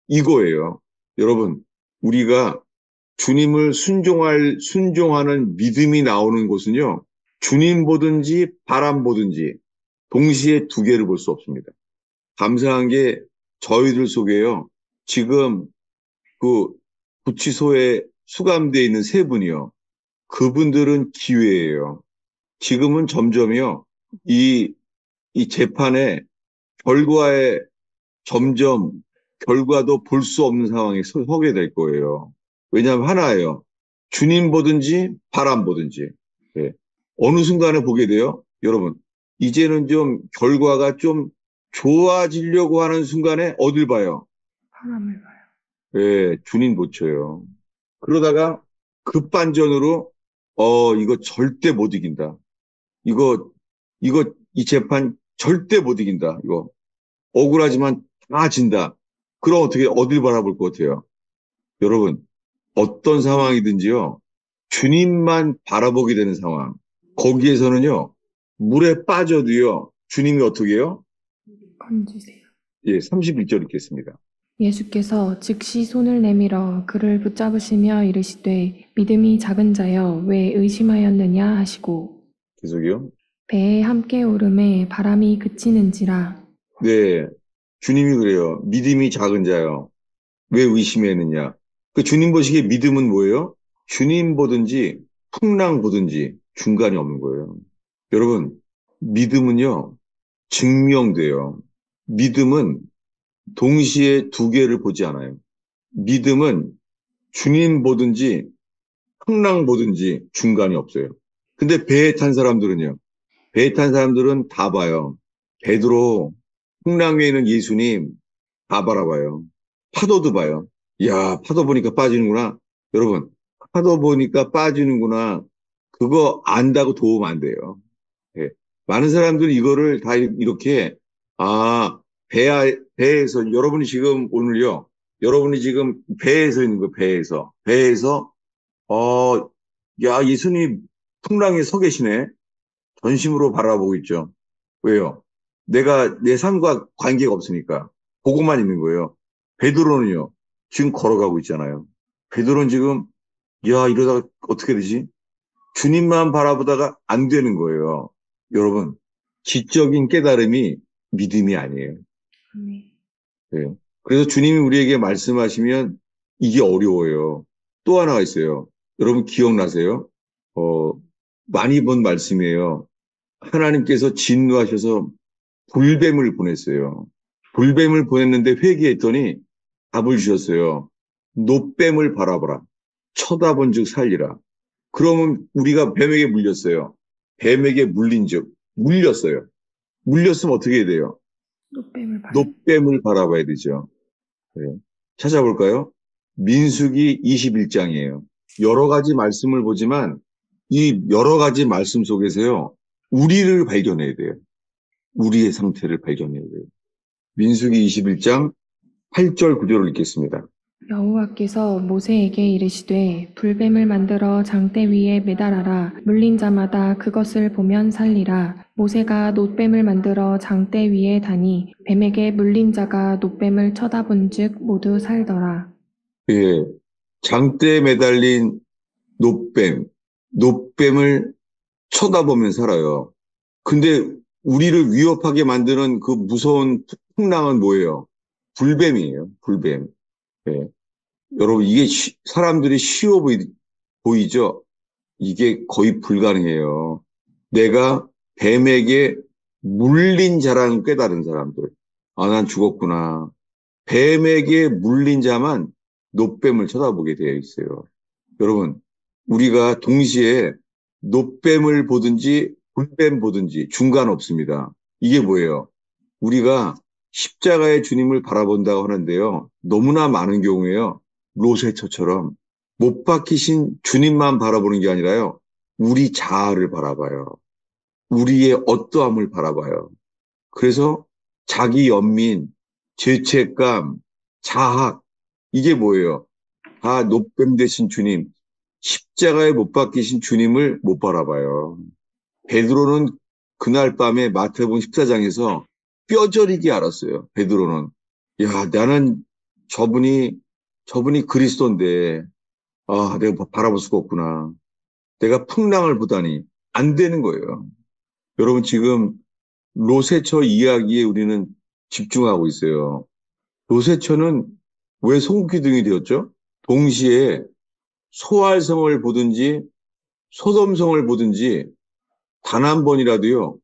이거예요. 여러분, 우리가 주님을 순종하는 믿음이 나오는 곳은요, 주님 보든지 바람 보든지 동시에 두 개를 볼 수 없습니다. 감사한 게 저희들 속에요. 지금 그 구치소에 수감되어 있는 세 분이요. 그분들은 기회예요. 지금은 점점요. 이 재판의 결과에 점점 결과도 볼 수 없는 상황에 서게 될 거예요. 왜냐하면 하나예요. 주님 보든지 바람 보든지. 예. 어느 순간에 보게 돼요. 여러분, 이제는 좀 결과가 좀 좋아지려고 하는 순간에 어딜 봐요? 바람을 봐요. 예, 주님 놓쳐요. 그러다가 급반전으로 이거 절대 못 이긴다. 이거 이 재판 절대 못 이긴다. 이거 억울하지만 다 진다. 그럼 어떻게 어딜 바라볼 것 같아요? 여러분, 어떤 상황이든지요. 주님만 바라보게 되는 상황. 거기에서는요. 물에 빠져도요. 주님이 어떻게 해요? 건지세요. 예, 31절 읽겠습니다. 예수께서 즉시 손을 내밀어 그를 붙잡으시며 이르시되 믿음이 작은 자여 왜 의심하였느냐 하시고 계속이요. 배에 함께 오름에 바람이 그치는지라 네, 주님이 그래요. 믿음이 작은 자요. 왜 의심했느냐? 그 주님 보시기에 믿음은 뭐예요? 주님 보든지 풍랑 보든지 중간이 없는 거예요. 여러분, 믿음은요, 증명돼요. 믿음은 동시에 두 개를 보지 않아요. 믿음은 주님 보든지 풍랑 보든지 중간이 없어요. 근데 배에 탄 사람들은요, 배에 탄 사람들은 다 봐요. 베드로, 풍랑 위에 있는 예수님 다 바라봐요. 파도도 봐요. 야, 파도 보니까 빠지는구나. 여러분, 파도 보니까 빠지는구나. 그거 안다고 도움 안 돼요. 예. 많은 사람들이 이거를 다 이렇게, 아, 배에서, 여러분이 지금 오늘요, 여러분이 지금 배에서 있는 거예요, 배에서. 배에서, 야, 예수님 풍랑에 서 계시네. 전심으로 바라보고 있죠. 왜요? 내가 내 삶과 관계가 없으니까. 보고만 있는 거예요. 베드로는요, 지금 걸어가고 있잖아요. 베드로는 지금, 야, 이러다가 어떻게 되지? 주님만 바라보다가 안 되는 거예요. 여러분, 지적인 깨달음이 믿음이 아니에요. 네. 네. 그래서 주님이 우리에게 말씀하시면 이게 어려워요. 또 하나가 있어요. 여러분 기억나세요? 어, 많이 본 말씀이에요. 하나님께서 진노하셔서 불뱀을 보냈어요. 불뱀을 보냈는데 회개했더니 답을 주셨어요. 노뱀을 바라보라. 쳐다본 즉 살리라. 그러면 우리가 뱀에게 물렸어요. 뱀에게 물린 즉 물렸어요. 물렸으면 어떻게 해야 돼요? 노뱀을 발 노뱀을 바라봐야 되죠. 네. 찾아볼까요? 민수기 21장이에요. 여러 가지 말씀을 보지만 이 여러 가지 말씀 속에서요. 우리를 발견해야 돼요. 우리의 상태를 발견해야 돼요. 민수기 21장 8절 9절을 읽겠습니다. 여호와께서 모세에게 이르시되 불뱀을 만들어 장대 위에 매달아라 물린 자마다 그것을 보면 살리라 모세가 놋뱀을 만들어 장대 위에 다니 뱀에게 물린 자가 놋뱀을 쳐다본즉 모두 살더라. 예, 장대에 매달린 노뱀, 노뱀을 쳐다보면 살아요. 근데 우리를 위협하게 만드는 그 무서운 풍랑은 뭐예요? 불뱀이에요. 불뱀. 예. 여러분 이게 사람들이 쉬워 보이죠? 이게 거의 불가능해요. 내가 뱀에게 물린 자라는 깨달은 사람들. 아, 난 죽었구나. 뱀에게 물린 자만 노뱀을 쳐다보게 되어 있어요. 여러분, 우리가 동시에 노뱀을 보든지 불뱀 보든지 중간 없습니다. 이게 뭐예요? 우리가 십자가의 주님을 바라본다고 하는데요. 너무나 많은 경우에요. 로세처럼 못 박히신 주님만 바라보는 게 아니라요. 우리 자아를 바라봐요. 우리의 어떠함을 바라봐요. 그래서 자기 연민, 죄책감, 자학, 이게 뭐예요? 다 노뱀 되신 주님, 십자가에 못 박히신 주님을 못 바라봐요. 베드로는 그날 밤에 마태복음 14장에서 뼈저리게 알았어요. 베드로는. 야, 나는 저분이 그리스도인데, 아, 내가 바라볼 수가 없구나. 내가 풍랑을 보다니 안 되는 거예요. 여러분 지금 로세처 이야기에 우리는 집중하고 있어요. 로세처는 왜 손기둥이 되었죠? 동시에 소알성을 보든지 소돔성을 보든지 단 한 번이라도요,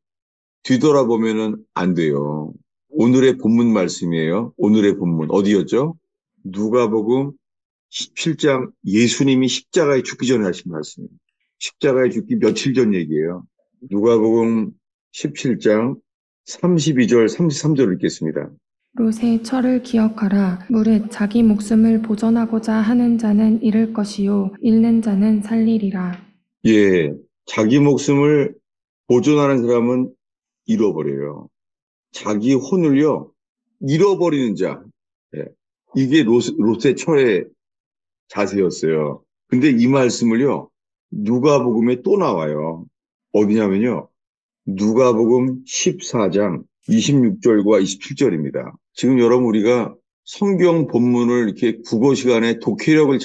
뒤돌아보면은 안 돼요. 오늘의 본문 말씀이에요. 오늘의 본문. 어디였죠? 누가복음 17장 예수님이 십자가에 죽기 전에 하신 말씀이에요. 십자가에 죽기 며칠 전 얘기예요. 누가복음 17장 32절, 33절 읽겠습니다. 롯의 철을 기억하라. 무릇 자기 목숨을 보전하고자 하는 자는 잃을 것이요 잃는 자는 살리리라. 예, 자기 목숨을 보존하는 사람은 잃어버려요. 자기 혼을요, 잃어버리는 자. 예, 이게 롯의 처의 자세였어요. 근데 이 말씀을요, 누가복음에 또 나와요. 어디냐면요, 누가복음 14장 26절과 27절입니다. 지금 여러분 우리가 성경 본문을 이렇게 국어 시간에 독해력을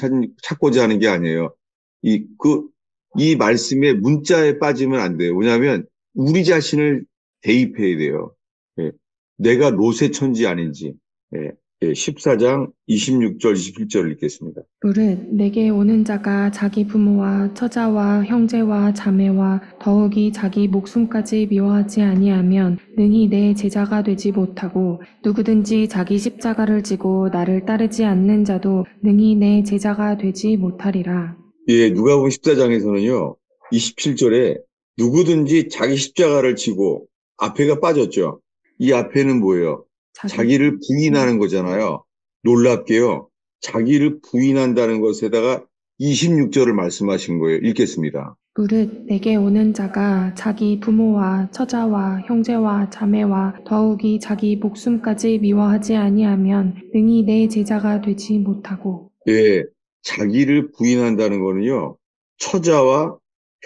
찾고자 하는 게 아니에요. 이 말씀의 문자에 빠지면 안 돼요. 왜냐하면 우리 자신을 대입해야 돼요. 예, 내가 롯의 천지 아닌지. 예, 14장 26절, 27절을 읽겠습니다. 무릇 내게 오는 자가 자기 부모와 처자와 형제와 자매와 더욱이 자기 목숨까지 미워하지 아니하면 능히 내 제자가 되지 못하고 누구든지 자기 십자가를 지고 나를 따르지 않는 자도 능히 내 제자가 되지 못하리라. 예, 누가복음 14장에서는요, 27절에 누구든지 자기 십자가를 지고 앞에가 빠졌죠. 이 앞에는 뭐예요? 자기를 부인하는 거잖아요. 놀랍게요. 자기를 부인한다는 것에다가 26절을 말씀하신 거예요. 읽겠습니다. 무릇 내게 오는 자가 자기 부모와 처자와 형제와 자매와 더욱이 자기 목숨까지 미워하지 아니하면 능히 내 제자가 되지 못하고 예, 자기를 부인한다는 거는요, 처자와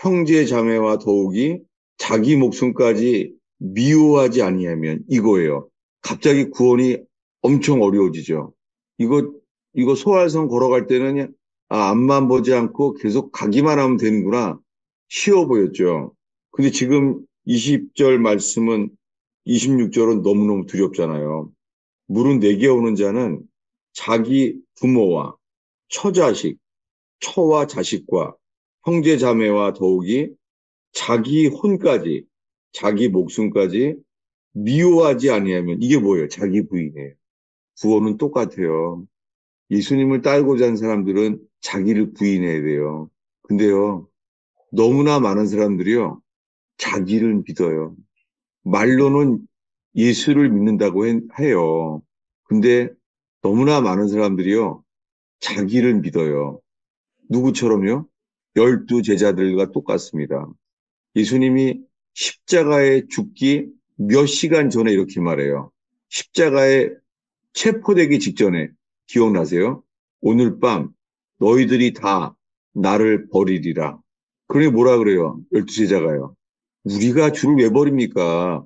형제 자매와 더욱이 자기 목숨까지 미워하지 아니하면 이거예요. 갑자기 구원이 엄청 어려워지죠. 이거 소활선 걸어갈 때는 앞만 보지 않고 계속 가기만 하면 되는구나. 쉬워 보였죠. 근데 지금 20절 말씀은 26절은 너무너무 두렵잖아요. 물은 내게 오는 자는 자기 부모와 처자식, 처와 자식과 형제 자매와 더욱이 자기 혼까지, 자기 목숨까지 미워하지 아니하면 이게 뭐예요? 자기 부인이에요. 구원은 똑같아요. 예수님을 따르고자 하는 사람들은 자기를 부인해야 돼요. 근데요, 너무나 많은 사람들이요, 자기를 믿어요. 말로는 예수를 믿는다고 해요. 근데 너무나 많은 사람들이요, 자기를 믿어요. 누구처럼요? 12제자들과 똑같습니다. 예수님이 십자가에 죽기 몇 시간 전에 이렇게 말해요. 십자가에 체포되기 직전에 기억나세요? 오늘 밤 너희들이 다 나를 버리리라. 그러니 뭐라 그래요? 12제자가요. 우리가 주를 왜 버립니까?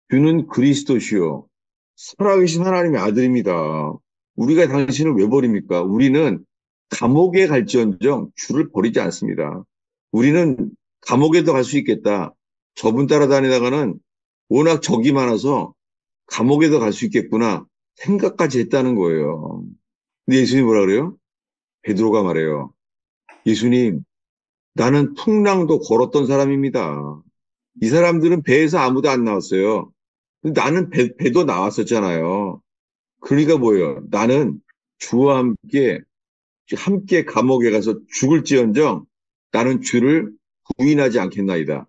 주는 그리스도시요. 살아계신 하나님의 아들입니다. 우리가 당신을 왜 버립니까? 우리는 감옥에 갈지언정 주를 버리지 않습니다. 우리는 감옥에도 갈 수 있겠다. 저분 따라다니다가는 워낙 적이 많아서 감옥에도 갈 수 있겠구나 생각까지 했다는 거예요. 근데 예수님이 뭐라 그래요? 베드로가 말해요. 예수님, 나는 풍랑도 걸었던 사람입니다. 이 사람들은 배에서 아무도 안 나왔어요. 근데 나는 배도 나왔었잖아요. 그러니까 뭐예요? 나는 주와 함께 감옥에 가서 죽을지언정 나는 주를 부인하지 않겠나이다.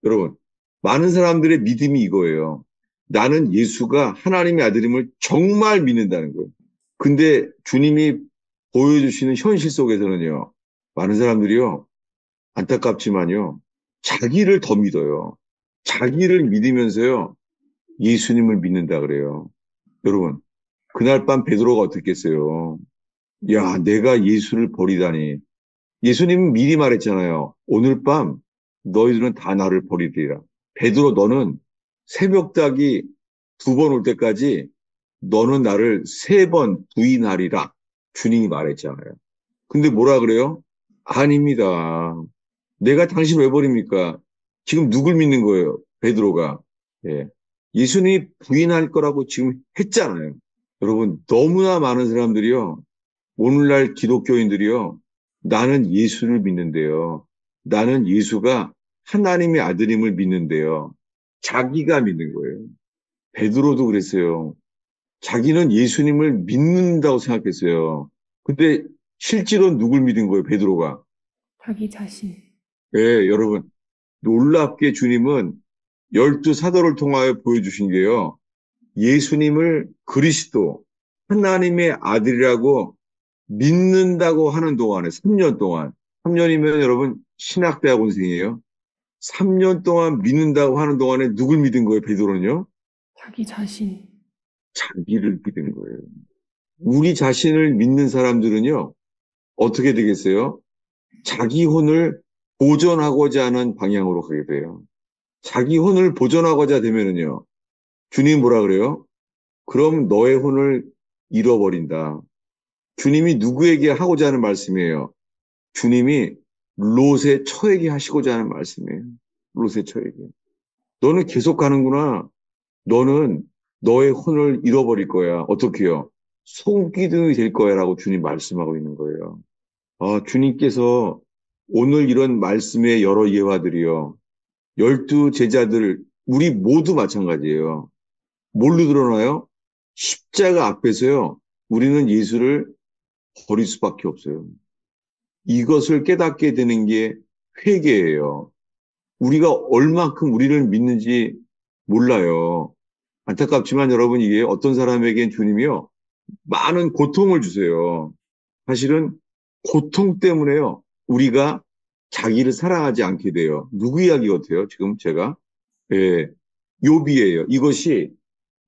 여러분, 많은 사람들의 믿음이 이거예요. 나는 예수가 하나님의 아들임을 정말 믿는다는 거예요. 근데 주님이 보여주시는 현실 속에서는요, 많은 사람들이요, 안타깝지만요, 자기를 더 믿어요. 자기를 믿으면서요, 예수님을 믿는다 그래요. 여러분, 그날 밤 베드로가 어떻겠어요? 야, 내가 예수를 버리다니. 예수님은 미리 말했잖아요. 오늘 밤 너희들은 다 나를 버리리라. 베드로 너는 새벽닭이 2번 올 때까지 너는 나를 3번 부인하리라. 주님이 말했잖아요. 근데 뭐라 그래요? 아닙니다. 내가 당신 왜 버립니까? 지금 누굴 믿는 거예요? 베드로가. 예. 예수님이 부인할 거라고 지금 했잖아요. 여러분, 너무나 많은 사람들이요. 오늘날 기독교인들이요. 나는 예수를 믿는데요. 나는 예수가 하나님의 아들임을 믿는데요. 자기가 믿는 거예요. 베드로도 그랬어요. 자기는 예수님을 믿는다고 생각했어요. 근데 실제로 누굴 믿은 거예요, 베드로가? 자기 자신. 예, 여러분. 놀랍게 주님은 12 사도를 통하여 보여주신 게요. 예수님을 그리스도, 하나님의 아들이라고 믿는다고 하는 동안에 3년 동안, 3년이면 여러분 신학대학원생이에요. 3년 동안 믿는다고 하는 동안에 누굴 믿은 거예요, 베드로는요? 자기 자신. 자기를 믿은 거예요. 우리 자신을 믿는 사람들은요, 어떻게 되겠어요? 자기 혼을 보존하고자 하는 방향으로 가게 돼요. 자기 혼을 보존하고자 되면은요, 주님 뭐라 그래요? 그럼 너의 혼을 잃어버린다. 주님이 누구에게 하고자 하는 말씀이에요? 주님이 롯의 처에게 하시고자 하는 말씀이에요. 롯의 처에게. 너는 계속 가는구나. 너는 너의 혼을 잃어버릴 거야. 어떻게 해요? 손기둥이 될 거야 라고 주님 말씀하고 있는 거예요. 주님께서 오늘 이런 말씀의 여러 예화들이요. 12제자들, 우리 모두 마찬가지예요. 뭘로 드러나요? 십자가 앞에서요. 우리는 예수를 버릴 수밖에 없어요. 이것을 깨닫게 되는 게 회개예요. 우리가 얼만큼 우리를 믿는지 몰라요. 안타깝지만 여러분 이게 어떤 사람에겐 주님이요. 많은 고통을 주세요. 사실은 고통 때문에요. 우리가 자기를 사랑하지 않게 돼요. 누구 이야기 같아요? 지금 제가 예, 욥이에요. 이것이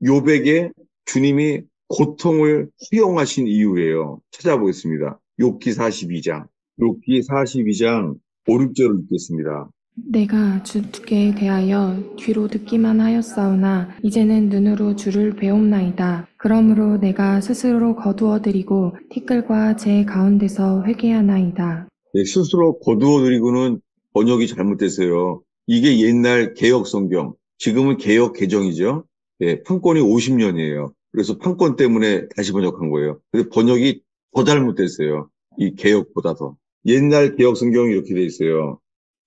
욥에게 주님이 고통을 허용하신 이유예요. 찾아보겠습니다. 욥기 42장. 욥기 42장 5, 6절을 읽겠습니다. 내가 주께 대하여 귀로 듣기만 하였사오나 이제는 눈으로 주를 배움나이다. 그러므로 내가 스스로 거두어드리고 티끌과 제 가운데서 회개하나이다. 네, 스스로 거두어드리고는 번역이 잘못됐어요. 이게 옛날 개역 성경, 지금은 개역 개정이죠. 예, 판권이 50년이에요. 그래서 판권 때문에 다시 번역한 거예요. 근데 번역이 더 잘못됐어요. 이 개역보다 더. 옛날 개역 성경이 이렇게 돼 있어요.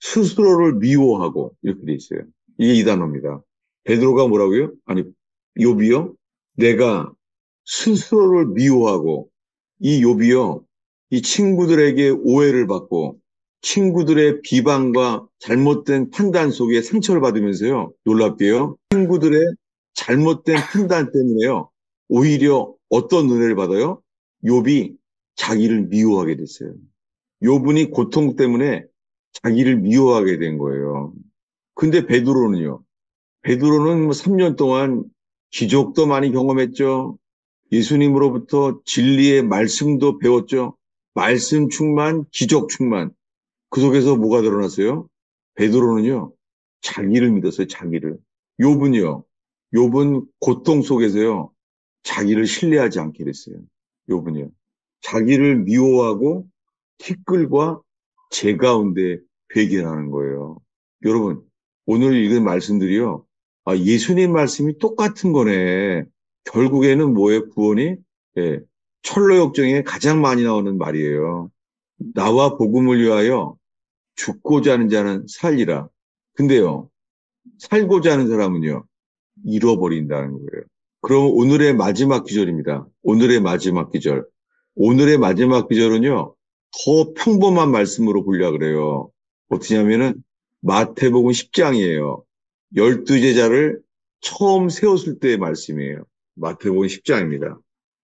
스스로를 미워하고 이렇게 돼 있어요. 이게 이 단어입니다. 베드로가 뭐라고요? 아니, 욥이요? 내가 스스로를 미워하고 이 욥이요. 이 친구들에게 오해를 받고 친구들의 비방과 잘못된 판단 속에 상처를 받으면서요. 놀랍게요. 친구들의 잘못된 판단 때문에요. 오히려 어떤 은혜를 받아요? 욥이 자기를 미워하게 됐어요. 욥이 고통 때문에 자기를 미워하게 된 거예요. 근데 베드로는요. 베드로는 뭐 3년 동안 기적도 많이 경험했죠. 예수님으로부터 진리의 말씀도 배웠죠. 말씀 충만, 기적 충만. 그 속에서 뭐가 드러났어요? 베드로는요. 자기를 믿었어요. 자기를. 욥은요. 욥은 고통 속에서요. 자기를 신뢰하지 않게 됐어요. 욥은요. 자기를 미워하고 티끌과 재 가운데 회개하는 거예요. 여러분, 오늘 읽은 말씀들이요. 예수님 말씀이 똑같은 거네. 결국에는 뭐예요? 구원이? 예, 철로역정에 가장 많이 나오는 말이에요. 나와 복음을 위하여 죽고자 하는 자는 살리라. 근데요, 살고자 하는 사람은요, 잃어버린다는 거예요. 그럼 오늘의 마지막 기절입니다. 오늘의 마지막 기절. 오늘의 마지막 기절은요, 더 평범한 말씀으로 보려고 그래요. 어떠냐면은 마태복음 10장이에요. 12제자를 처음 세웠을 때의 말씀이에요. 마태복음 10장입니다.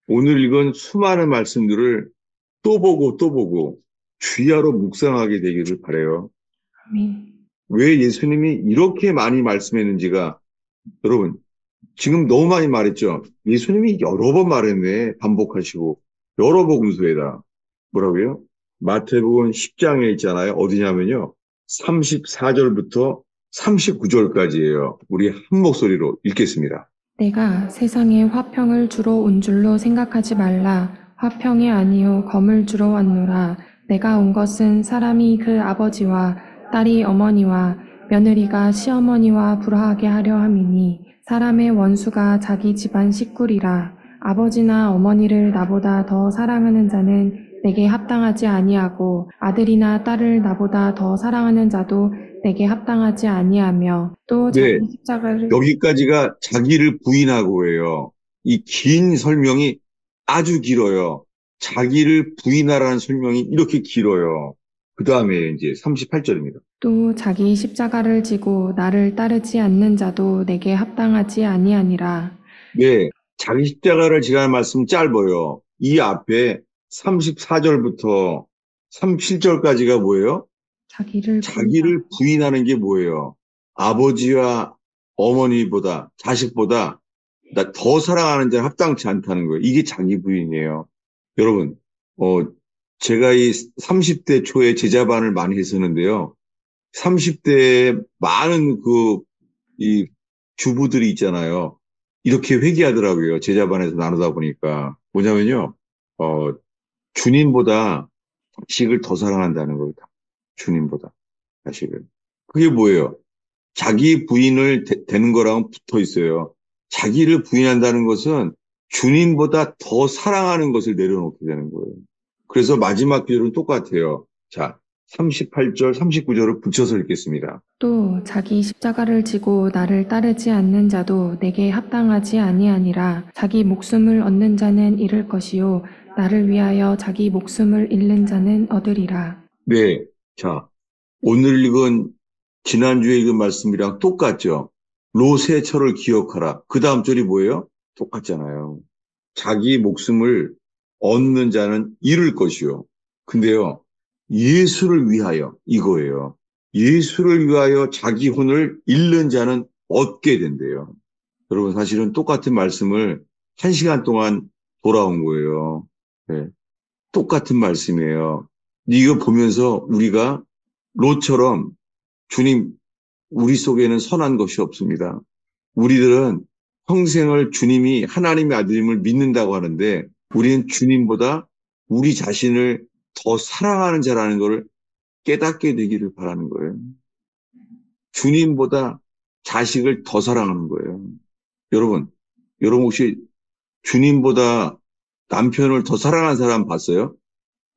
오늘 읽은 수많은 말씀들을 또 보고 또 보고 주야로 묵상하게 되기를 바라요. 아멘. 왜 예수님이 이렇게 많이 말씀했는지가 여러분 지금 너무 많이 말했죠. 예수님이 여러 번 말했네. 반복하시고 여러 복음서에다 뭐라고요? 마태복음 10장에 있잖아요. 어디냐면요. 34절부터 39절까지예요. 우리 한 목소리로 읽겠습니다. 내가 세상에 화평을 주러 온 줄로 생각하지 말라. 화평이 아니요 검을 주러 왔노라. 내가 온 것은 사람이 그 아버지와 딸이 어머니와 며느리가 시어머니와 불화하게 하려 함이니 사람의 원수가 자기 집안 식구리라. 아버지나 어머니를 나보다 더 사랑하는 자는 내게 합당하지 아니하고 아들이나 딸을 나보다 더 사랑하는 자도 내게 합당하지 아니하며 또 네, 자기 십자가를 여기까지가 자기를 부인하고 해요. 이 긴 설명이 아주 길어요. 자기를 부인하라는 설명이 이렇게 길어요. 그 다음에 이제 38절입니다. 또 자기 십자가를 지고 나를 따르지 않는 자도 내게 합당하지 아니하니라. 네, 자기 십자가를 지라는 말씀 짧아요. 이 앞에 34절부터 37절까지가 뭐예요? 자기를 부인하고 자기를 부인하는 게 뭐예요? 아버지와 어머니보다, 자식보다 나 더 사랑하는 자는 합당치 않다는 거예요. 이게 자기 부인이에요. 여러분, 어, 제가 이 30대 초에 제자반을 많이 했었는데요. 30대에 많은 이 주부들이 있잖아요. 이렇게 회개하더라고요. 제자반에서 나누다 보니까. 뭐냐면요, 어, 주님보다 자식을 더 사랑한다는 겁니다. 주님보다 자식을. 그게 뭐예요? 자기 부인을 되는 거랑 붙어 있어요. 자기를 부인한다는 것은 주님보다 더 사랑하는 것을 내려놓게 되는 거예요. 그래서 마지막 구절은 똑같아요. 자, 38절, 39절을 붙여서 읽겠습니다. 또 자기 십자가를 지고 나를 따르지 않는 자도 내게 합당하지 아니하니라. 자기 목숨을 얻는 자는 잃을 것이요 나를 위하여 자기 목숨을 잃는 자는 얻으리라. 네. 자, 오늘 읽은, 지난주에 읽은 말씀이랑 똑같죠? 롯의 철을 기억하라. 그 다음 절이 뭐예요? 똑같잖아요. 자기 목숨을 얻는 자는 잃을 것이요. 근데요, 예수를 위하여 이거예요. 예수를 위하여 자기 혼을 잃는 자는 얻게 된대요. 여러분, 사실은 똑같은 말씀을 1시간 동안 돌아온 거예요. 네, 똑같은 말씀이에요. 이거 보면서 우리가 롯처럼 주님, 우리 속에는 선한 것이 없습니다. 우리들은 평생을 주님이 하나님의 아들임을 믿는다고 하는데 우리는 주님보다 우리 자신을 더 사랑하는 자라는 것을 깨닫게 되기를 바라는 거예요. 주님보다 자식을 더 사랑하는 거예요. 여러분, 여러분 혹시 주님보다 남편을 더 사랑하는 사람 봤어요?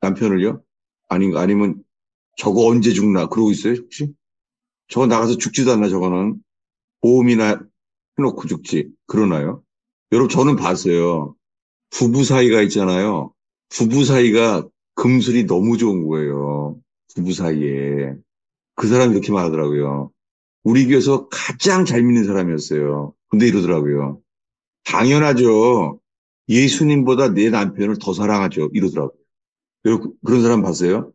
남편을요? 아닌가? 아니면 저거 언제 죽나? 그러고 있어요, 혹시? 저거 나가서 죽지도 않나, 저거는. 보험이나 해놓고 죽지. 그러나요? 여러분, 저는 봤어요. 부부 사이가 있잖아요. 부부 사이가 금슬이 너무 좋은 거예요. 부부 사이에. 그 사람이 이렇게 말하더라고요. 우리 교회에서 가장 잘 믿는 사람이었어요. 근데 이러더라고요. 당연하죠. 예수님보다 내 남편을 더 사랑하죠. 이러더라고요. 여러분, 그런 사람 봤어요?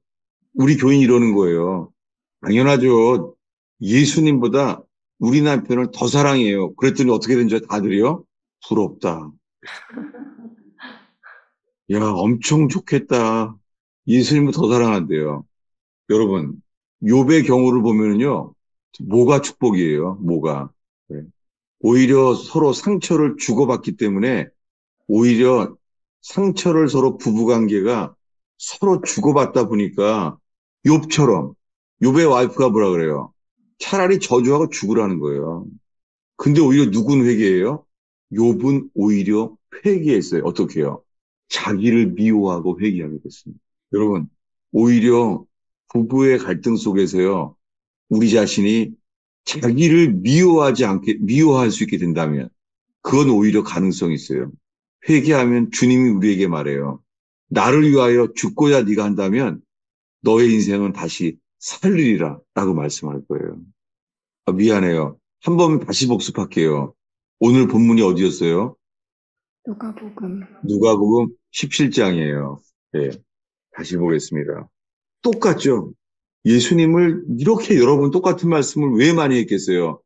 우리 교인이 이러는 거예요. 당연하죠. 예수님보다 우리 남편을 더 사랑해요. 그랬더니 어떻게 된 줄 다들이요? 부럽다. 야, 엄청 좋겠다. 예수님을 더 사랑한대요. 여러분, 욥의 경우를 보면은요, 뭐가 축복이에요? 뭐가? 네. 오히려 서로 상처를 주고받기 때문에 오히려 상처를 서로 부부관계가 서로 주고받다 보니까 욥처럼 욥의 와이프가 뭐라 그래요? 차라리 저주하고 죽으라는 거예요. 근데 오히려 누군 회개해요? 욥은 오히려 회개했어요. 어떻게 해요? 자기를 미워하고 회개하게 됐습니다. 여러분, 오히려 부부의 갈등 속에서요, 우리 자신이 자기를 미워할 수 있게 된다면, 그건 오히려 가능성이 있어요. 회개하면 주님이 우리에게 말해요. 나를 위하여 죽고자 네가 한다면 너의 인생은 다시 살리리라 라고 말씀할 거예요. 아, 미안해요. 한 번 다시 복습할게요. 오늘 본문이 어디였어요? 누가복음. 누가복음 17장이에요. 네, 다시 보겠습니다. 똑같죠? 예수님을 이렇게 여러 번 똑같은 말씀을 왜 많이 했겠어요?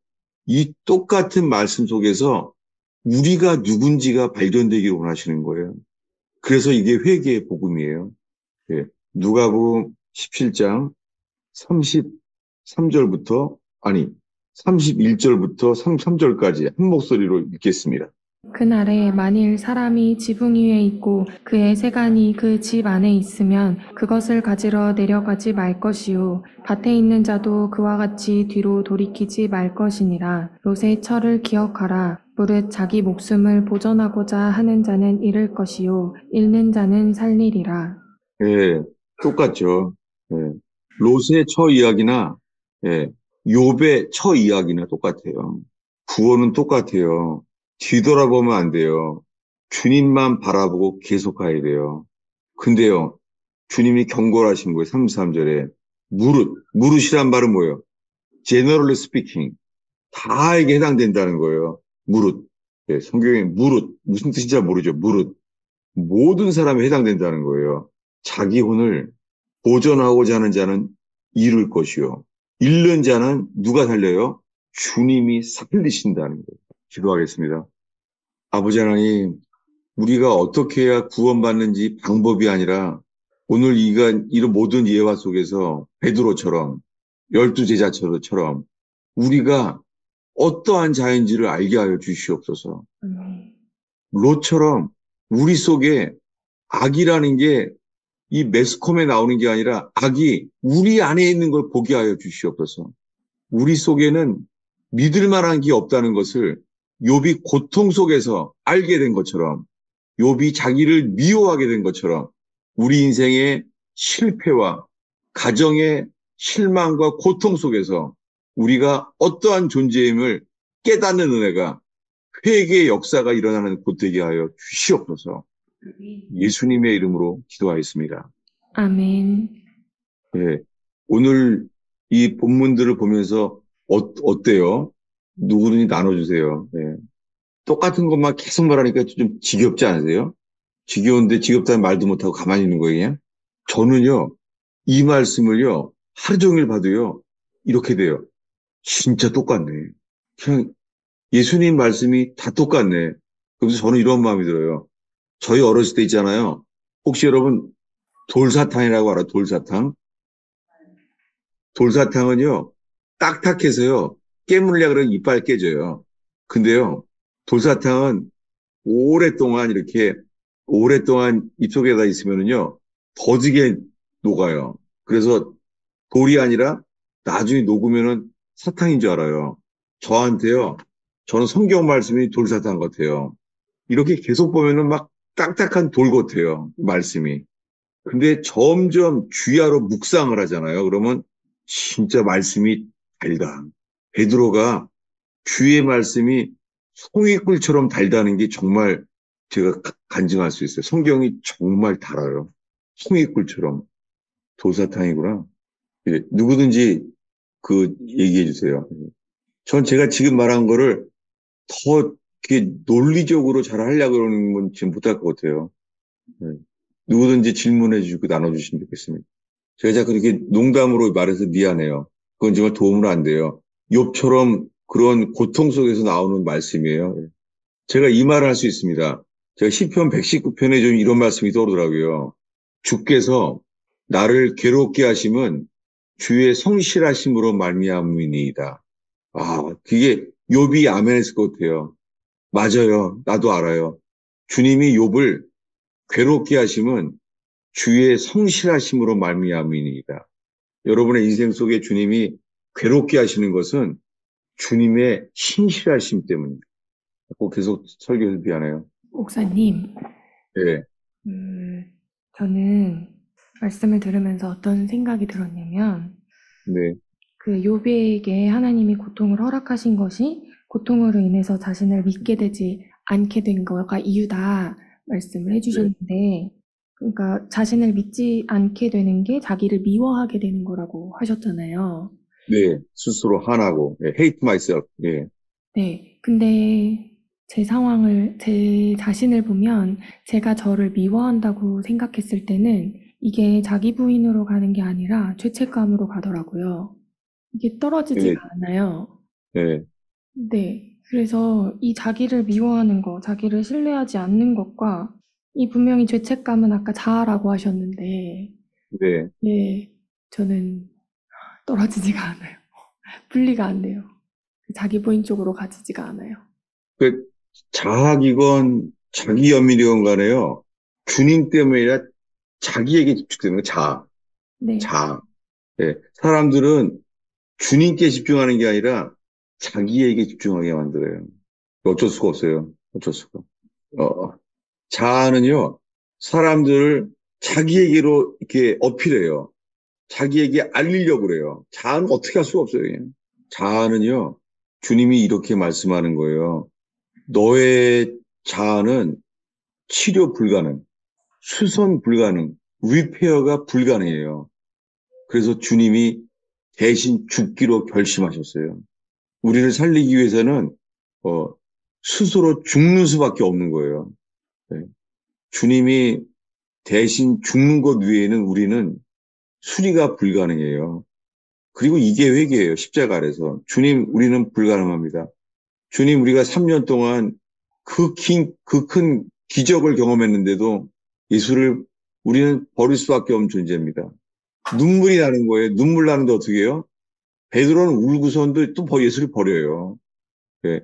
이 똑같은 말씀 속에서 우리가 누군지가 발견되기를 원하시는 거예요. 그래서 이게 회개의 복음이에요. 예, 누가복음 17장 33절부터, 아니, 31절부터 33절까지 한 목소리로 읽겠습니다. 그날에 만일 사람이 지붕 위에 있고 그의 세간이 그 집 안에 있으면 그것을 가지러 내려가지 말 것이요 밭에 있는 자도 그와 같이 뒤로 돌이키지 말 것이니라. 롯의 철을 기억하라. 무릇 자기 목숨을 보전하고자 하는 자는 잃을 것이요 잃는 자는 살리리라. 예, 똑같죠. 예, 롯의 처 이야기나, 예, 욥의 처 이야기나 똑같아요. 구원은 똑같아요. 뒤돌아보면 안 돼요. 주님만 바라보고 계속 가야 돼요. 근데요, 주님이 경고를 하신 거예요. 33절에. 무릇이란 말은 뭐예요? Generally speaking. 다에게 해당된다는 거예요. 무릇. 예, 성경에 무릇, 무슨 뜻인지 잘 모르죠. 무릇. 모든 사람에 해당된다는 거예요. 자기 혼을 보존하고자 하는 자는 잃을 것이요. 잃는 자는 누가 살려요? 주님이 살리신다는 거예요. 기도하겠습니다. 아버지 하나님, 우리가 어떻게 해야 구원받는지 방법이 아니라 오늘 이런 모든 예화 속에서 베드로처럼 열두 제자처럼 우리가 어떠한 자인지를 알게 하여 주시옵소서. 롯처럼 우리 속에 악이라는 게 이 매스컴에 나오는 게 아니라 악이 우리 안에 있는 걸 보게 하여 주시옵소서. 우리 속에는 믿을 만한 게 없다는 것을 욥이 고통 속에서 알게 된 것처럼, 욥이 자기를 미워하게 된 것처럼 우리 인생의 실패와 가정의 실망과 고통 속에서 우리가 어떠한 존재임을 깨닫는 은혜가, 회개의 역사가 일어나는 곳 되게 하여 주시옵소서. 예수님의 이름으로 기도하였습니다. 아멘. 예, 오늘 이 본문들을 보면서 어때요? 누구든지 나눠주세요. 예. 똑같은 것만 계속 말하니까 좀 지겹지 않으세요? 지겨운데 지겹다는 말도 못하고 가만히 있는 거예요, 그냥? 저는요, 이 말씀을요, 하루 종일 봐도요, 이렇게 돼요. 진짜 똑같네. 그냥 예수님 말씀이 다 똑같네. 그래서 저는 이런 마음이 들어요. 저희 어렸을 때 있잖아요. 혹시 여러분 돌사탕이라고 알아? 돌사탕? 돌사탕은요, 딱딱해서요, 깨물려고 그러면 이빨 깨져요. 근데요, 돌사탕은 오랫동안 입속에다 있으면은요, 더디게 녹아요. 그래서 돌이 아니라 나중에 녹으면은 사탕인 줄 알아요. 저한테요, 저는 성경 말씀이 돌사탕 같아요. 이렇게 계속 보면은 막 딱딱한 돌 같아요, 말씀이. 근데 점점 주야로 묵상을 하잖아요. 그러면 진짜 말씀이 달다. 베드로가 주의 말씀이 송이꿀처럼 달다는 게 정말 제가 간증할 수 있어요. 성경이 정말 달아요. 송이꿀처럼. 돌사탕이구나. 예, 누구든지 그 얘기해 주세요. 전 제가 지금 말한 거를 더 이렇게 논리적으로 잘 하려고 그러는 건 지금 못할 것 같아요. 예. 누구든지 질문해 주시고 나눠주시면 좋겠습니다. 제가 자꾸 이렇게 농담으로 말해서 미안해요. 그건 정말 도움은 안 돼요. 욥처럼 그런 고통 속에서 나오는 말씀이에요. 제가 이 말을 할 수 있습니다. 제가 시편 119편에 좀 이런 말씀이 떠오르더라고요. 주께서 나를 괴롭게 하심은 주의 성실하심으로 말미암음이니이다. 아, 그게 욥이 아멘했을 것 같아요. 맞아요. 나도 알아요. 주님이 욥을 괴롭게 하심은 주의 성실하심으로 말미암음이니이다. 여러분의 인생 속에 주님이 괴롭게 하시는 것은 주님의 신실하심 때문입니다. 꼭 계속 설교해서 미안해요. 목사님, 네, 저는 말씀을 들으면서 어떤 생각이 들었냐면, 네, 그 욥에게 하나님이 고통을 허락하신 것이 고통으로 인해서 자신을 믿게 되지 않게 된 거가 이유다 말씀을 네, 해주셨는데, 그러니까 자신을 믿지 않게 되는 게 자기를 미워하게 되는 거라고 하셨잖아요. 네, 스스로 화나고, 네, hate myself, 예, 네, 근데 제 자신을 보면 제가 저를 미워한다고 생각했을 때는 이게 자기 부인으로 가는 게 아니라 죄책감으로 가더라고요. 이게 네, 떨어지지가 않아요. 네, 네. 그래서 이 자기를 미워하는 거, 자기를 신뢰하지 않는 것과 이 분명히 죄책감은 아까 자아라고 하셨는데, 네. 네, 저는 떨어지지가 않아요. 분리가 안 돼요. 자기 부인 쪽으로 가지지가 않아요. 그 자학이건 자기 연민이건 간에요. 주님 때문에 아니라 자기에게 집중되는 거 자아, 네. 자아. 예, 사람들은 주님께 집중하는 게 아니라 자기에게 집중하게 만들어요. 어쩔 수가 없어요. 어쩔 수가. 어, 자아는요, 사람들을 자기에게로 이렇게 어필해요. 자기에게 알리려고 그래요. 자아는 어떻게 할 수가 없어요. 그냥. 자아는요, 주님이 이렇게 말씀하는 거예요. 너의 자아는 치료 불가능, 수선 불가능, 리페어가 불가능해요. 그래서 주님이 대신 죽기로 결심하셨어요. 우리를 살리기 위해서는 어, 스스로 죽는 수밖에 없는 거예요. 네. 주님이 대신 죽는 것 외에는 우리는 수리가 불가능해요. 그리고 이게 회개예요. 십자가 아래서. 주님, 우리는 불가능합니다. 주님, 우리가 3년 동안 그 큰 기적을 경험했는데도 예수를 우리는 버릴 수밖에 없는 존재입니다. 눈물이 나는 거예요. 눈물 나는데 어떻게 해요? 베드로는 울고선도 또 예수를 버려요. 예.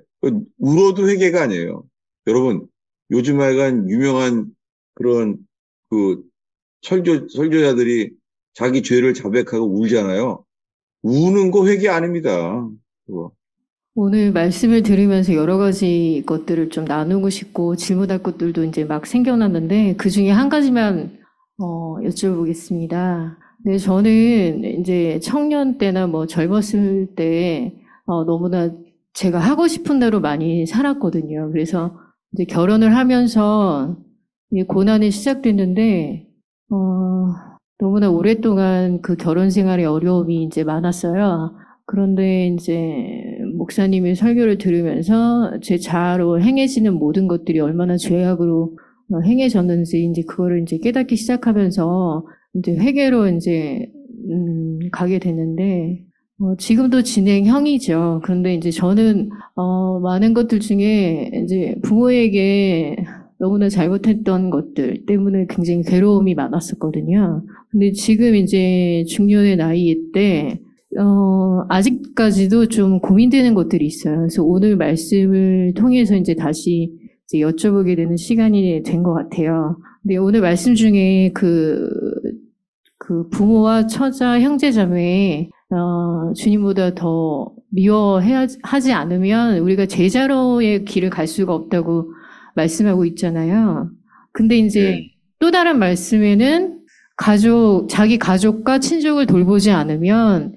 울어도 회개가 아니에요. 여러분, 요즘 하여간 유명한 그런 그 설교자들이 자기 죄를 자백하고 울잖아요. 우는 거 회개 아닙니다. 그거. 오늘 말씀을 들으면서 여러 가지 것들을 좀 나누고 싶고 질문할 것들도 이제 막 생겨났는데 그 중에 한 가지만 여쭤보겠습니다. 네, 저는 이제 청년 때나 뭐 젊었을 때 너무나 제가 하고 싶은 대로 많이 살았거든요. 그래서 이제 결혼을 하면서 이 고난이 시작됐는데 너무나 오랫동안 그 결혼 생활의 어려움이 이제 많았어요. 그런데 이제 목사님의 설교를 들으면서 제 자아로 행해지는 모든 것들이 얼마나 죄악으로 행해졌는지 이제 그거를 이제 깨닫기 시작하면서 이제 회개로 이제 가게 됐는데 지금도 진행형이죠. 그런데 이제 저는 많은 것들 중에 이제 부모에게 너무나 잘못했던 것들 때문에 굉장히 괴로움이 많았었거든요. 근데 지금 이제 중년의 나이 때 아직까지도 좀 고민되는 것들이 있어요. 그래서 오늘 말씀을 통해서 이제 다시 이제 여쭤보게 되는 시간이 된 것 같아요. 근데 오늘 말씀 중에 그 부모와 처자, 형제, 자매, 주님보다 더 미워하지 않으면 우리가 제자로의 길을 갈 수가 없다고 말씀하고 있잖아요. 근데 이제 네. 또 다른 말씀에는 자기 가족과 친족을 돌보지 않으면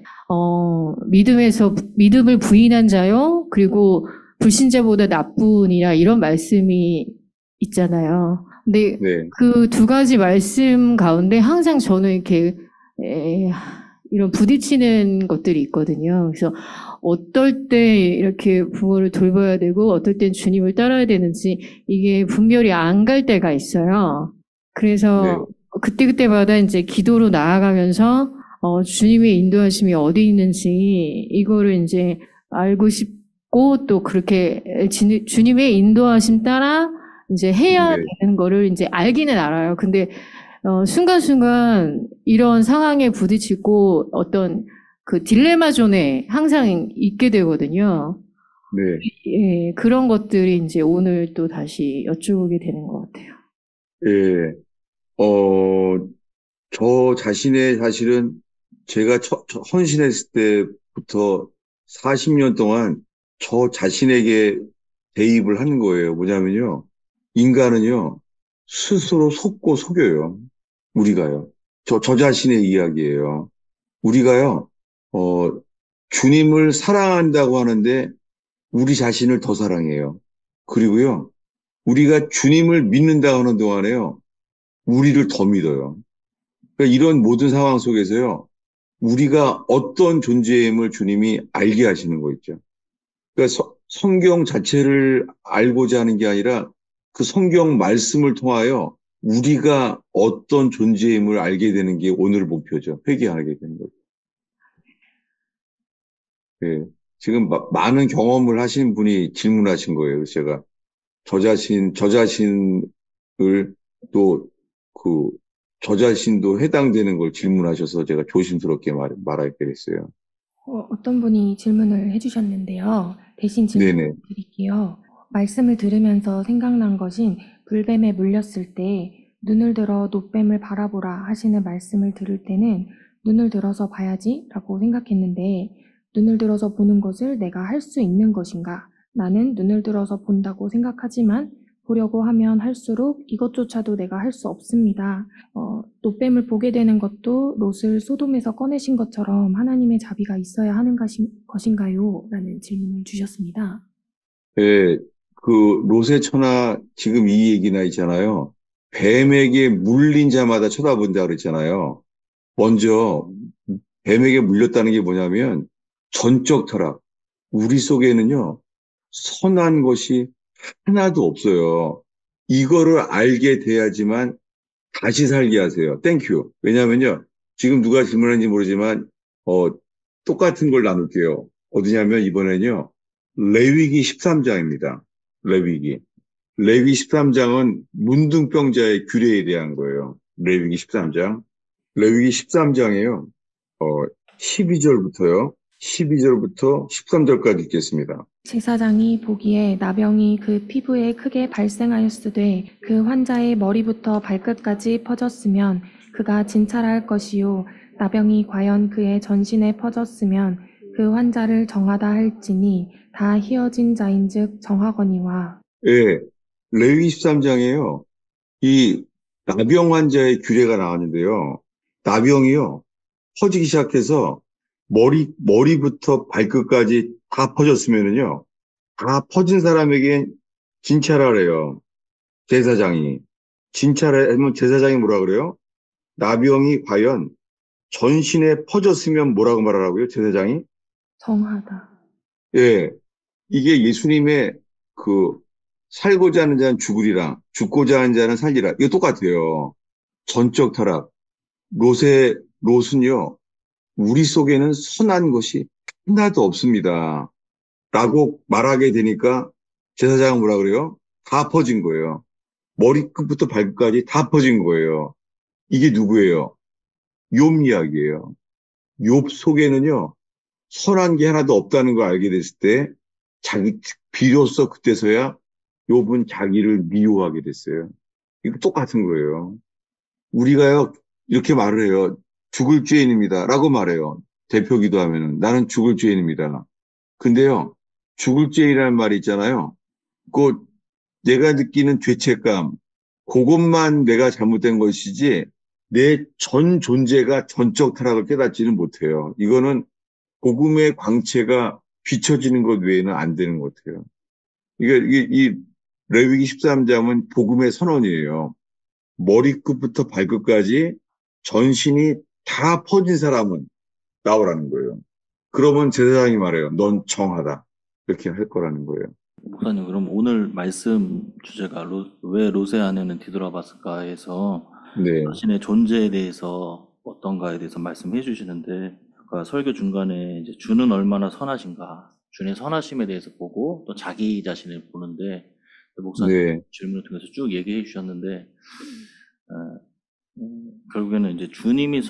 믿음을 부인한 자요, 그리고 불신자보다 나뿐이라 이런 말씀이 있잖아요. 근데 네. 그 두 가지 말씀 가운데 항상 저는 이렇게 이런 부딪히는 것들이 있거든요. 그래서 어떨 때 이렇게 부모를 돌봐야 되고 어떨 땐 주님을 따라야 되는지 이게 분별이 안 갈 때가 있어요. 네. 그래서 그때그때마다 이제 기도로 나아가면서 주님의 인도하심이 어디 있는지 이거를 이제 알고 싶고 또 그렇게 주님의 인도하심 따라 이제 해야 네. 되는 거를 이제 알기는 알아요. 근데 순간순간 이런 상황에 부딪히고 어떤 그 딜레마 존에 항상 있게 되거든요. 네. 예, 그런 것들이 이제 오늘 또 다시 여쭤보게 되는 것 같아요. 예. 저 자신의 사실은 제가 헌신했을 때부터 40년 동안 저 자신에게 대입을 한 거예요. 뭐냐면요. 인간은요, 스스로 속고 속여요. 우리가요. 저 자신의 이야기예요. 우리가요, 주님을 사랑한다고 하는데 우리 자신을 더 사랑해요. 그리고요, 우리가 주님을 믿는다고 하는 동안에요, 우리를 더 믿어요. 그러니까 이런 모든 상황 속에서요, 우리가 어떤 존재임을 주님이 알게 하시는 거 있죠. 그러니까 성경 자체를 알고자 하는 게 아니라 그 성경 말씀을 통하여 우리가 어떤 존재임을 알게 되는 게 오늘 목표죠. 회개하게 되는 거죠. 예. 지금 많은 경험을 하신 분이 질문하신 거예요. 그래서 제가 저 자신을 또 저 자신도 해당되는 걸 질문하셔서 제가 조심스럽게 말하게 됐어요. 어떤 분이 질문을 해주셨는데요. 대신 질문 네네. 드릴게요. 말씀을 들으면서 생각난 것인 불뱀에 물렸을 때 눈을 들어 노뱀을 바라보라 하시는 말씀을 들을 때는 눈을 들어서 봐야지 라고 생각했는데 눈을 들어서 보는 것을 내가 할 수 있는 것인가? 나는 눈을 들어서 본다고 생각하지만 보려고 하면 할수록 이것조차도 내가 할 수 없습니다. 노뱀을 보게 되는 것도 롯을 소돔에서 꺼내신 것처럼 하나님의 자비가 있어야 하는 것인가요? 라는 질문을 주셨습니다. 예, 그 롯의 처나 지금 이 얘기나 있잖아요. 뱀에게 물린 자마다 쳐다본다 그랬잖아요. 먼저 뱀에게 물렸다는 게 뭐냐면 전적 철학. 우리 속에는요, 선한 것이 하나도 없어요. 이거를 알게 돼야지만 다시 살게 하세요. 땡큐. 왜냐면요. 지금 누가 질문했는지 모르지만, 어, 똑같은 걸 나눌게요. 어디냐면 이번엔요. 레위기 13장입니다. 레위기. 레위기 13장은 문둥병자의 규례에 대한 거예요. 레위기 13장. 레위기 13장에요. 12절부터요. 12절부터 13절까지 읽겠습니다. 제사장이 보기에 나병이 그 피부에 크게 발생하였으되 그 환자의 머리부터 발끝까지 퍼졌으면 그가 진찰할 것이요 나병이 과연 그의 전신에 퍼졌으면 그 환자를 정하다 할지니 다 희어진 자인즉 정하거니와. 예, 레위기 13장에요. 이 나병 환자의 규례가 나왔는데요. 나병이요. 퍼지기 시작해서 머리부터 발끝까지 다 퍼졌으면은요. 다 퍼진 사람에겐 진찰하래요. 제사장이. 진찰하면 제사장이 뭐라 그래요? 나병이 과연 전신에 퍼졌으면 뭐라고 말하라고요? 제사장이? 정하다. 예. 이게 예수님의 그 살고자 하는 자는 죽으리라. 죽고자 하는 자는 살리라. 이거 똑같아요. 전적 타락. 롯은요. 우리 속에는 선한 것이 하나도 없습니다. 라고 말하게 되니까 제사장은 뭐라 그래요? 다 퍼진 거예요. 머리끝부터 발끝까지 다 퍼진 거예요. 이게 누구예요? 욥 이야기예요. 욥 속에는요, 선한 게 하나도 없다는 걸 알게 됐을 때, 비로소 그때서야 욥은 자기를 미워하게 됐어요. 이거 똑같은 거예요. 우리가요, 이렇게 말을 해요. 죽을 죄인입니다. 라고 말해요. 대표 기도하면은. 나는 죽을 죄인입니다. 근데요, 죽을 죄인이라는 말이 있잖아요. 그 내가 느끼는 죄책감, 그것만 내가 잘못된 것이지, 내 전 존재가 전적 타락을 깨닫지는 못해요. 이거는 복음의 광채가 비춰지는 것 외에는 안 되는 것 같아요. 이 레위기 13장은 복음의 선언이에요. 머리끝부터 발끝까지 전신이 다 퍼진 사람은 나오라는 거예요. 그러면 제사장이 말해요. 넌 정하다. 이렇게 할 거라는 거예요. 목사님, 그럼 오늘 말씀 주제가 왜 롯의 아내는 뒤돌아봤을까 해서 네. 자신의 존재에 대해서 어떤가에 대해서 말씀해 주시는데, 아까 설교 중간에 이제 주는 얼마나 선하신가, 주의 선하심에 대해서 보고 또 자기 자신을 보는데, 목사님 네. 질문을 통해서 쭉 얘기해 주셨는데, 결국에는 이제 주님이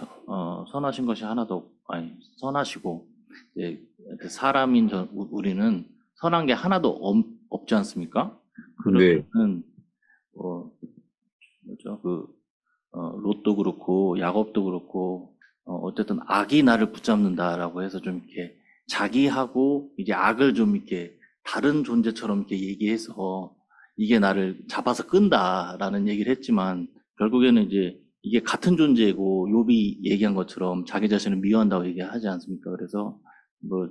선하신 것이 하나도 선하시고, 이제 사람인 우리는 선한 게 하나도 없지 않습니까? 네. 그러면은 롯도 그렇고 야곱도 그렇고 어쨌든 악이 나를 붙잡는다라고 해서 좀 이렇게 자기하고 이제 악을 좀 이렇게 다른 존재처럼 이렇게 얘기해서 이게 나를 잡아서 끈다라는 얘기를 했지만, 결국에는 이제 이게 같은 존재고 욥이 얘기한 것처럼 자기 자신을 미워한다고 얘기하지 않습니까? 그래서 뭐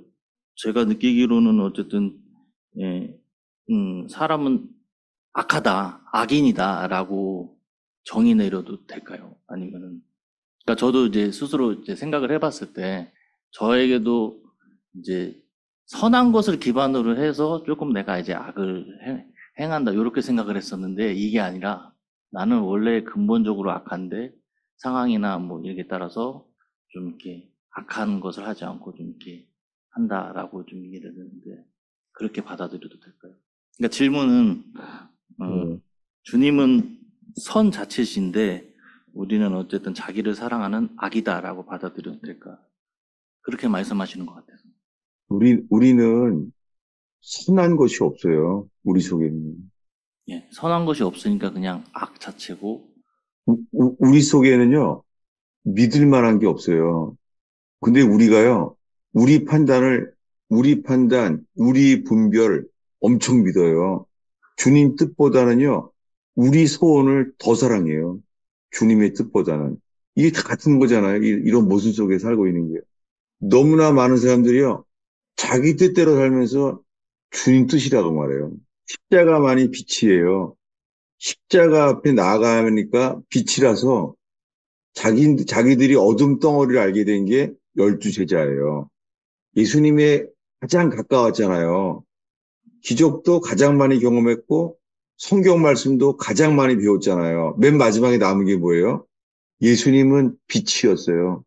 제가 느끼기로는 어쨌든 사람은 악하다, 악인이다라고 정의 내려도 될까요? 아니면은, 그러니까 저도 이제 스스로 이제 생각을 해봤을 때 저에게도 이제 선한 것을 기반으로 해서 조금 내가 이제 악을 행한다 이렇게 생각을 했었는데, 이게 아니라 나는 원래 근본적으로 악한데 상황이나 뭐 이렇게 따라서 좀 이렇게 악한 것을 하지 않고 좀 이렇게 한다라고 좀 이해를 했는데, 그렇게 받아들여도 될까요? 그러니까 질문은 주님은 선 자체신데 우리는 어쨌든 자기를 사랑하는 악이다라고 받아들여도 될까? 그렇게 말씀하시는 것 같아서. 우리는 선한 것이 없어요. 우리 속에는. 예, 선한 것이 없으니까 그냥 악 자체고. 우리 속에는요, 믿을 만한 게 없어요. 근데 우리가요, 우리 판단, 우리 분별 엄청 믿어요. 주님 뜻보다는요, 우리 소원을 더 사랑해요. 주님의 뜻보다는. 이게 다 같은 거잖아요. 이런 모습 속에 살고 있는 게. 너무나 많은 사람들이요, 자기 뜻대로 살면서 주님 뜻이라고 말해요. 십자가만이 빛이에요. 십자가 앞에 나아가니까 빛이라서 자기들이 어둠 덩어리를 알게 된 게 12 제자예요. 예수님의 가장 가까웠잖아요. 기적도 가장 많이 경험했고 성경 말씀도 가장 많이 배웠잖아요. 맨 마지막에 남은 게 뭐예요? 예수님은 빛이었어요.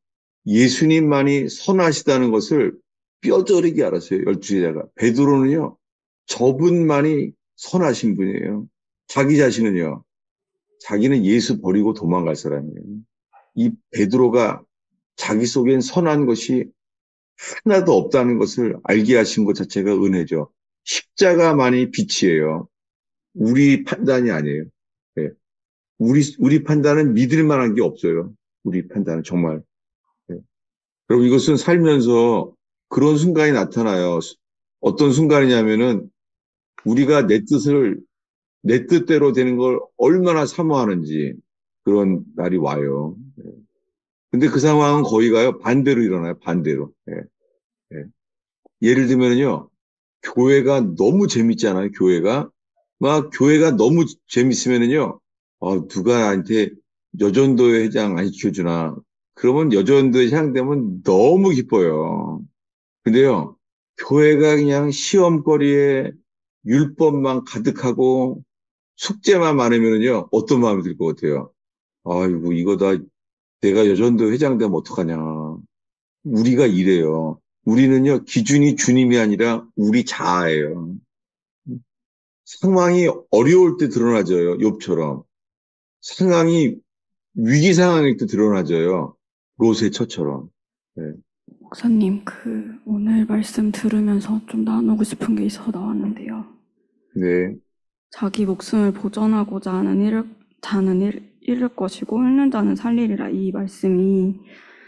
예수님만이 선하시다는 것을 뼈저리게 알았어요. 12제자가. 베드로는요. 저분만이 선하신 분이에요. 자기 자신은요. 자기는 예수 버리고 도망갈 사람이에요. 이 베드로가 자기 속엔 선한 것이 하나도 없다는 것을 알게 하신 것 자체가 은혜죠. 십자가만이 빛이에요. 우리 판단이 아니에요. 예. 우리 판단은 믿을 만한 게 없어요. 우리 판단은 정말. 예. 그리고 이것은 살면서 그런 순간이 나타나요. 어떤 순간이냐면은 우리가 내 뜻대로 되는 걸 얼마나 사모하는지 그런 날이 와요. 예. 근데 그 상황은 거의 가요. 반대로 일어나요. 반대로. 예. 예. 예를 들면요. 교회가 너무 재밌잖아요. 교회가 너무 재밌으면은요. 누가 나한테 여전도회 회장 안 시켜주나. 그러면 여전도회 회장 되면 너무 기뻐요. 근데요. 교회가 그냥 시험거리에 율법만 가득하고 숙제만 많으면은요. 어떤 마음이 들 것 같아요? 아이고, 이거 다 내가 여전도회 회장 되면 어떡하냐. 우리가 이래요. 우리는요, 기준이 주님이 아니라 우리 자아예요. 상황이 어려울 때 드러나져요. 욥처럼. 상황이 위기 상황일 때 드러나져요. 롯의 처처럼. 네. 목사님, 오늘 말씀 들으면서 좀 나누고 싶은 게 있어서 나왔는데요. 네. 자기 목숨을 보전하고자 하는 자는 잃을 것이고, 잃는 자는 살리리라. 이 말씀이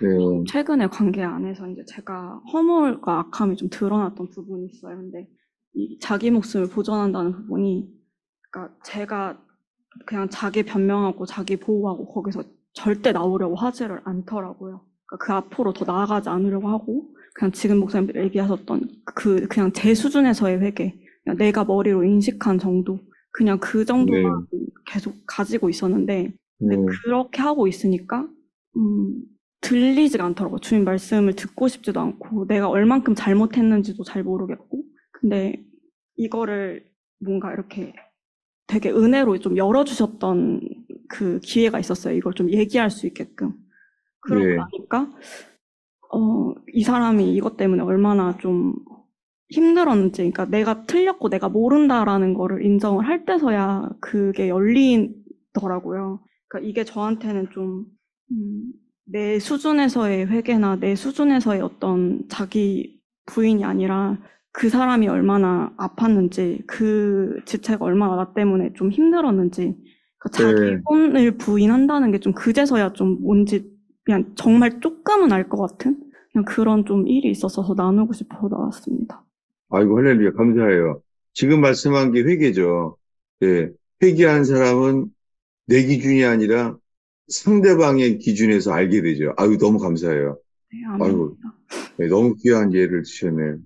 네. 최근에 관계 안에서 이제 제가 허물과 악함이 좀 드러났던 부분이 있어요. 근데 이 자기 목숨을 보전한다는 부분이, 그러니까 제가 그냥 자기 변명하고 자기 보호하고 거기서 절대 나오려고 하지를 않더라고요. 그러니까 그 앞으로 더 나아가지 않으려고 하고, 그냥 지금 목사님 얘기하셨던 그냥 제 수준에서의 회개, 그냥 내가 머리로 인식한 정도, 그냥 그 정도만 계속 가지고 있었는데, 근데 그렇게 하고 있으니까 들리지가 않더라고요. 주님 말씀을 듣고 싶지도 않고, 내가 얼만큼 잘못했는지도 잘 모르겠고, 근데 이거를 뭔가 이렇게 되게 은혜로 좀 열어주셨던 그 기회가 있었어요. 이걸 좀 얘기할 수 있게끔. 그러고 나니까 이 사람이 이것 때문에 얼마나 좀 힘들었는지, 그러니까 내가 틀렸고 내가 모른다라는 거를 인정을 할 때서야 그게 열리더라고요. 그러니까 이게 저한테는 좀 내 수준에서의 회개나 내 수준에서의 어떤 자기 부인이 아니라 그 사람이 얼마나 아팠는지, 그 지체가 얼마나 나 때문에 좀 힘들었는지, 그러니까 자기 혼을 부인한다는 게 좀 그제서야 좀 뭔지 그냥 정말 조금은 알 것 같은 그냥 그런 좀 일이 있었어서 나누고 싶어 나왔습니다. 아이고, 할렐루야, 감사해요. 지금 말씀한 게 회개죠. 예, 회개한 사람은 내 기준이 아니라 상대방의 기준에서 알게 되죠. 아유, 너무 감사해요. 네, 아멘. 네, 너무 귀한 예를 주셨네요.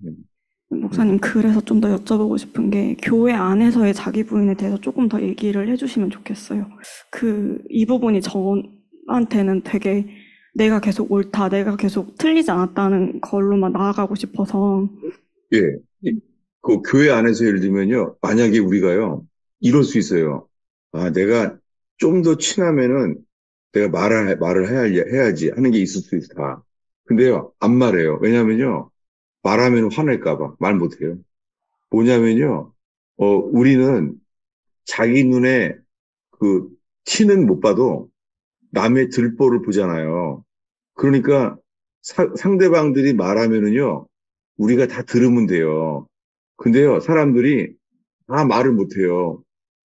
목사님, 그래서 좀 더 여쭤보고 싶은 게, 교회 안에서의 자기 부인에 대해서 조금 더 얘기를 해주시면 좋겠어요. 이 부분이 저한테는 되게 내가 계속 옳다, 내가 계속 틀리지 않았다는 걸로만 나아가고 싶어서. 예. 그 교회 안에서 예를 들면요. 만약에 우리가요. 이럴 수 있어요. 내가 좀 더 친하면은 내가 말을 해야지 하는 게 있을 수 있다. 근데요. 안 말해요. 왜냐면요. 말하면 화낼까봐 말 못해요. 뭐냐면요. 우리는 자기 눈에 그 티는 못 봐도 남의 들보를 보잖아요. 그러니까 상대방들이 말하면은요. 우리가 다 들으면 돼요. 근데요. 사람들이 다 말을 못해요.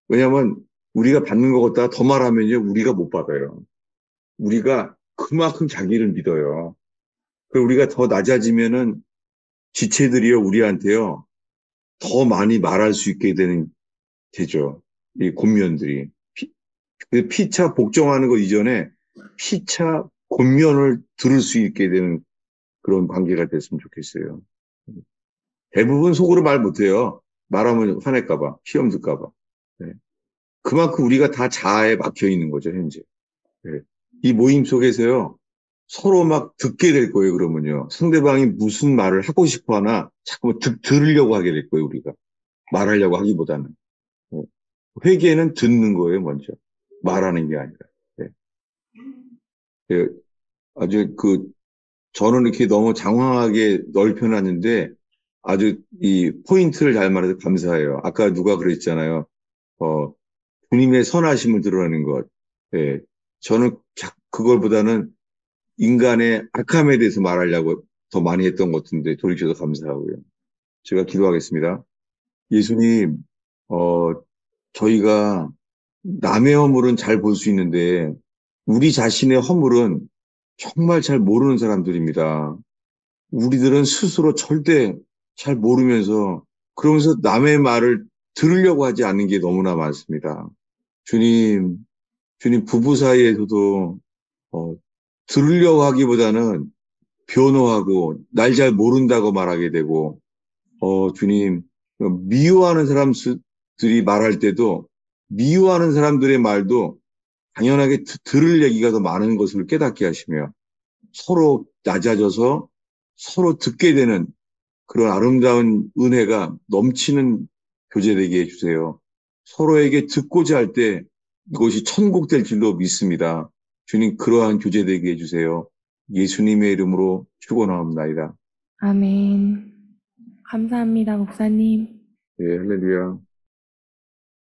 왜냐면 우리가 받는 것 같다 더 말하면요. 우리가 못 받아요. 우리가 그만큼 자기를 믿어요. 그리고 우리가 더 낮아지면은 지체들이요. 우리한테요. 더 많이 말할 수 있게 되죠. 이 권면들이. 피차 복종하는 것 이전에 피차 권면을 들을 수 있게 되는 그런 관계가 됐으면 좋겠어요. 대부분 속으로 말 못해요. 말하면 화낼까봐, 시험 들까봐. 네. 그만큼 우리가 다 자아에 막혀 있는 거죠, 현재. 네. 이 모임 속에서요, 서로 막 듣게 될 거예요, 그러면요. 상대방이 무슨 말을 하고 싶어 하나, 자꾸 들으려고 하게 될 거예요, 우리가. 말하려고 하기보다는. 예. 회개는 듣는 거예요, 먼저. 말하는 게 아니라. 예. 예. 아주 저는 이렇게 너무 장황하게 넓혀놨는데 아주 이 포인트를 잘 말해서 감사해요. 아까 누가 그랬잖아요. 주님의 선하심을 드러내는 것. 예. 저는 그걸보다는 인간의 악함에 대해서 말하려고 더 많이 했던 것 같은데 돌이켜서 감사하고요. 제가 기도하겠습니다. 예수님, 어, 저희가 남의 허물은 잘 볼 수 있는데 우리 자신의 허물은 정말 잘 모르는 사람들입니다. 우리들은 스스로 절대 잘 모르면서 그러면서 남의 말을 들으려고 하지 않는 게 너무나 많습니다. 주님, 주님 부부 사이에서도 들으려고 하기보다는 변호하고 날 잘 모른다고 말하게 되고 주님 미워하는 사람들이 말할 때도 미워하는 사람들의 말도 당연하게 들을 얘기가 더 많은 것을 깨닫게 하시며 서로 낮아져서 서로 듣게 되는 그런 아름다운 은혜가 넘치는 교제되게 해주세요. 서로에게 듣고자 할 때 이것이 천국 될 줄로 믿습니다. 주님 그러한 교제되게 해주세요. 예수님의 이름으로 축원하옵나이다. 아멘. 감사합니다, 목사님. 예, 할렐루야.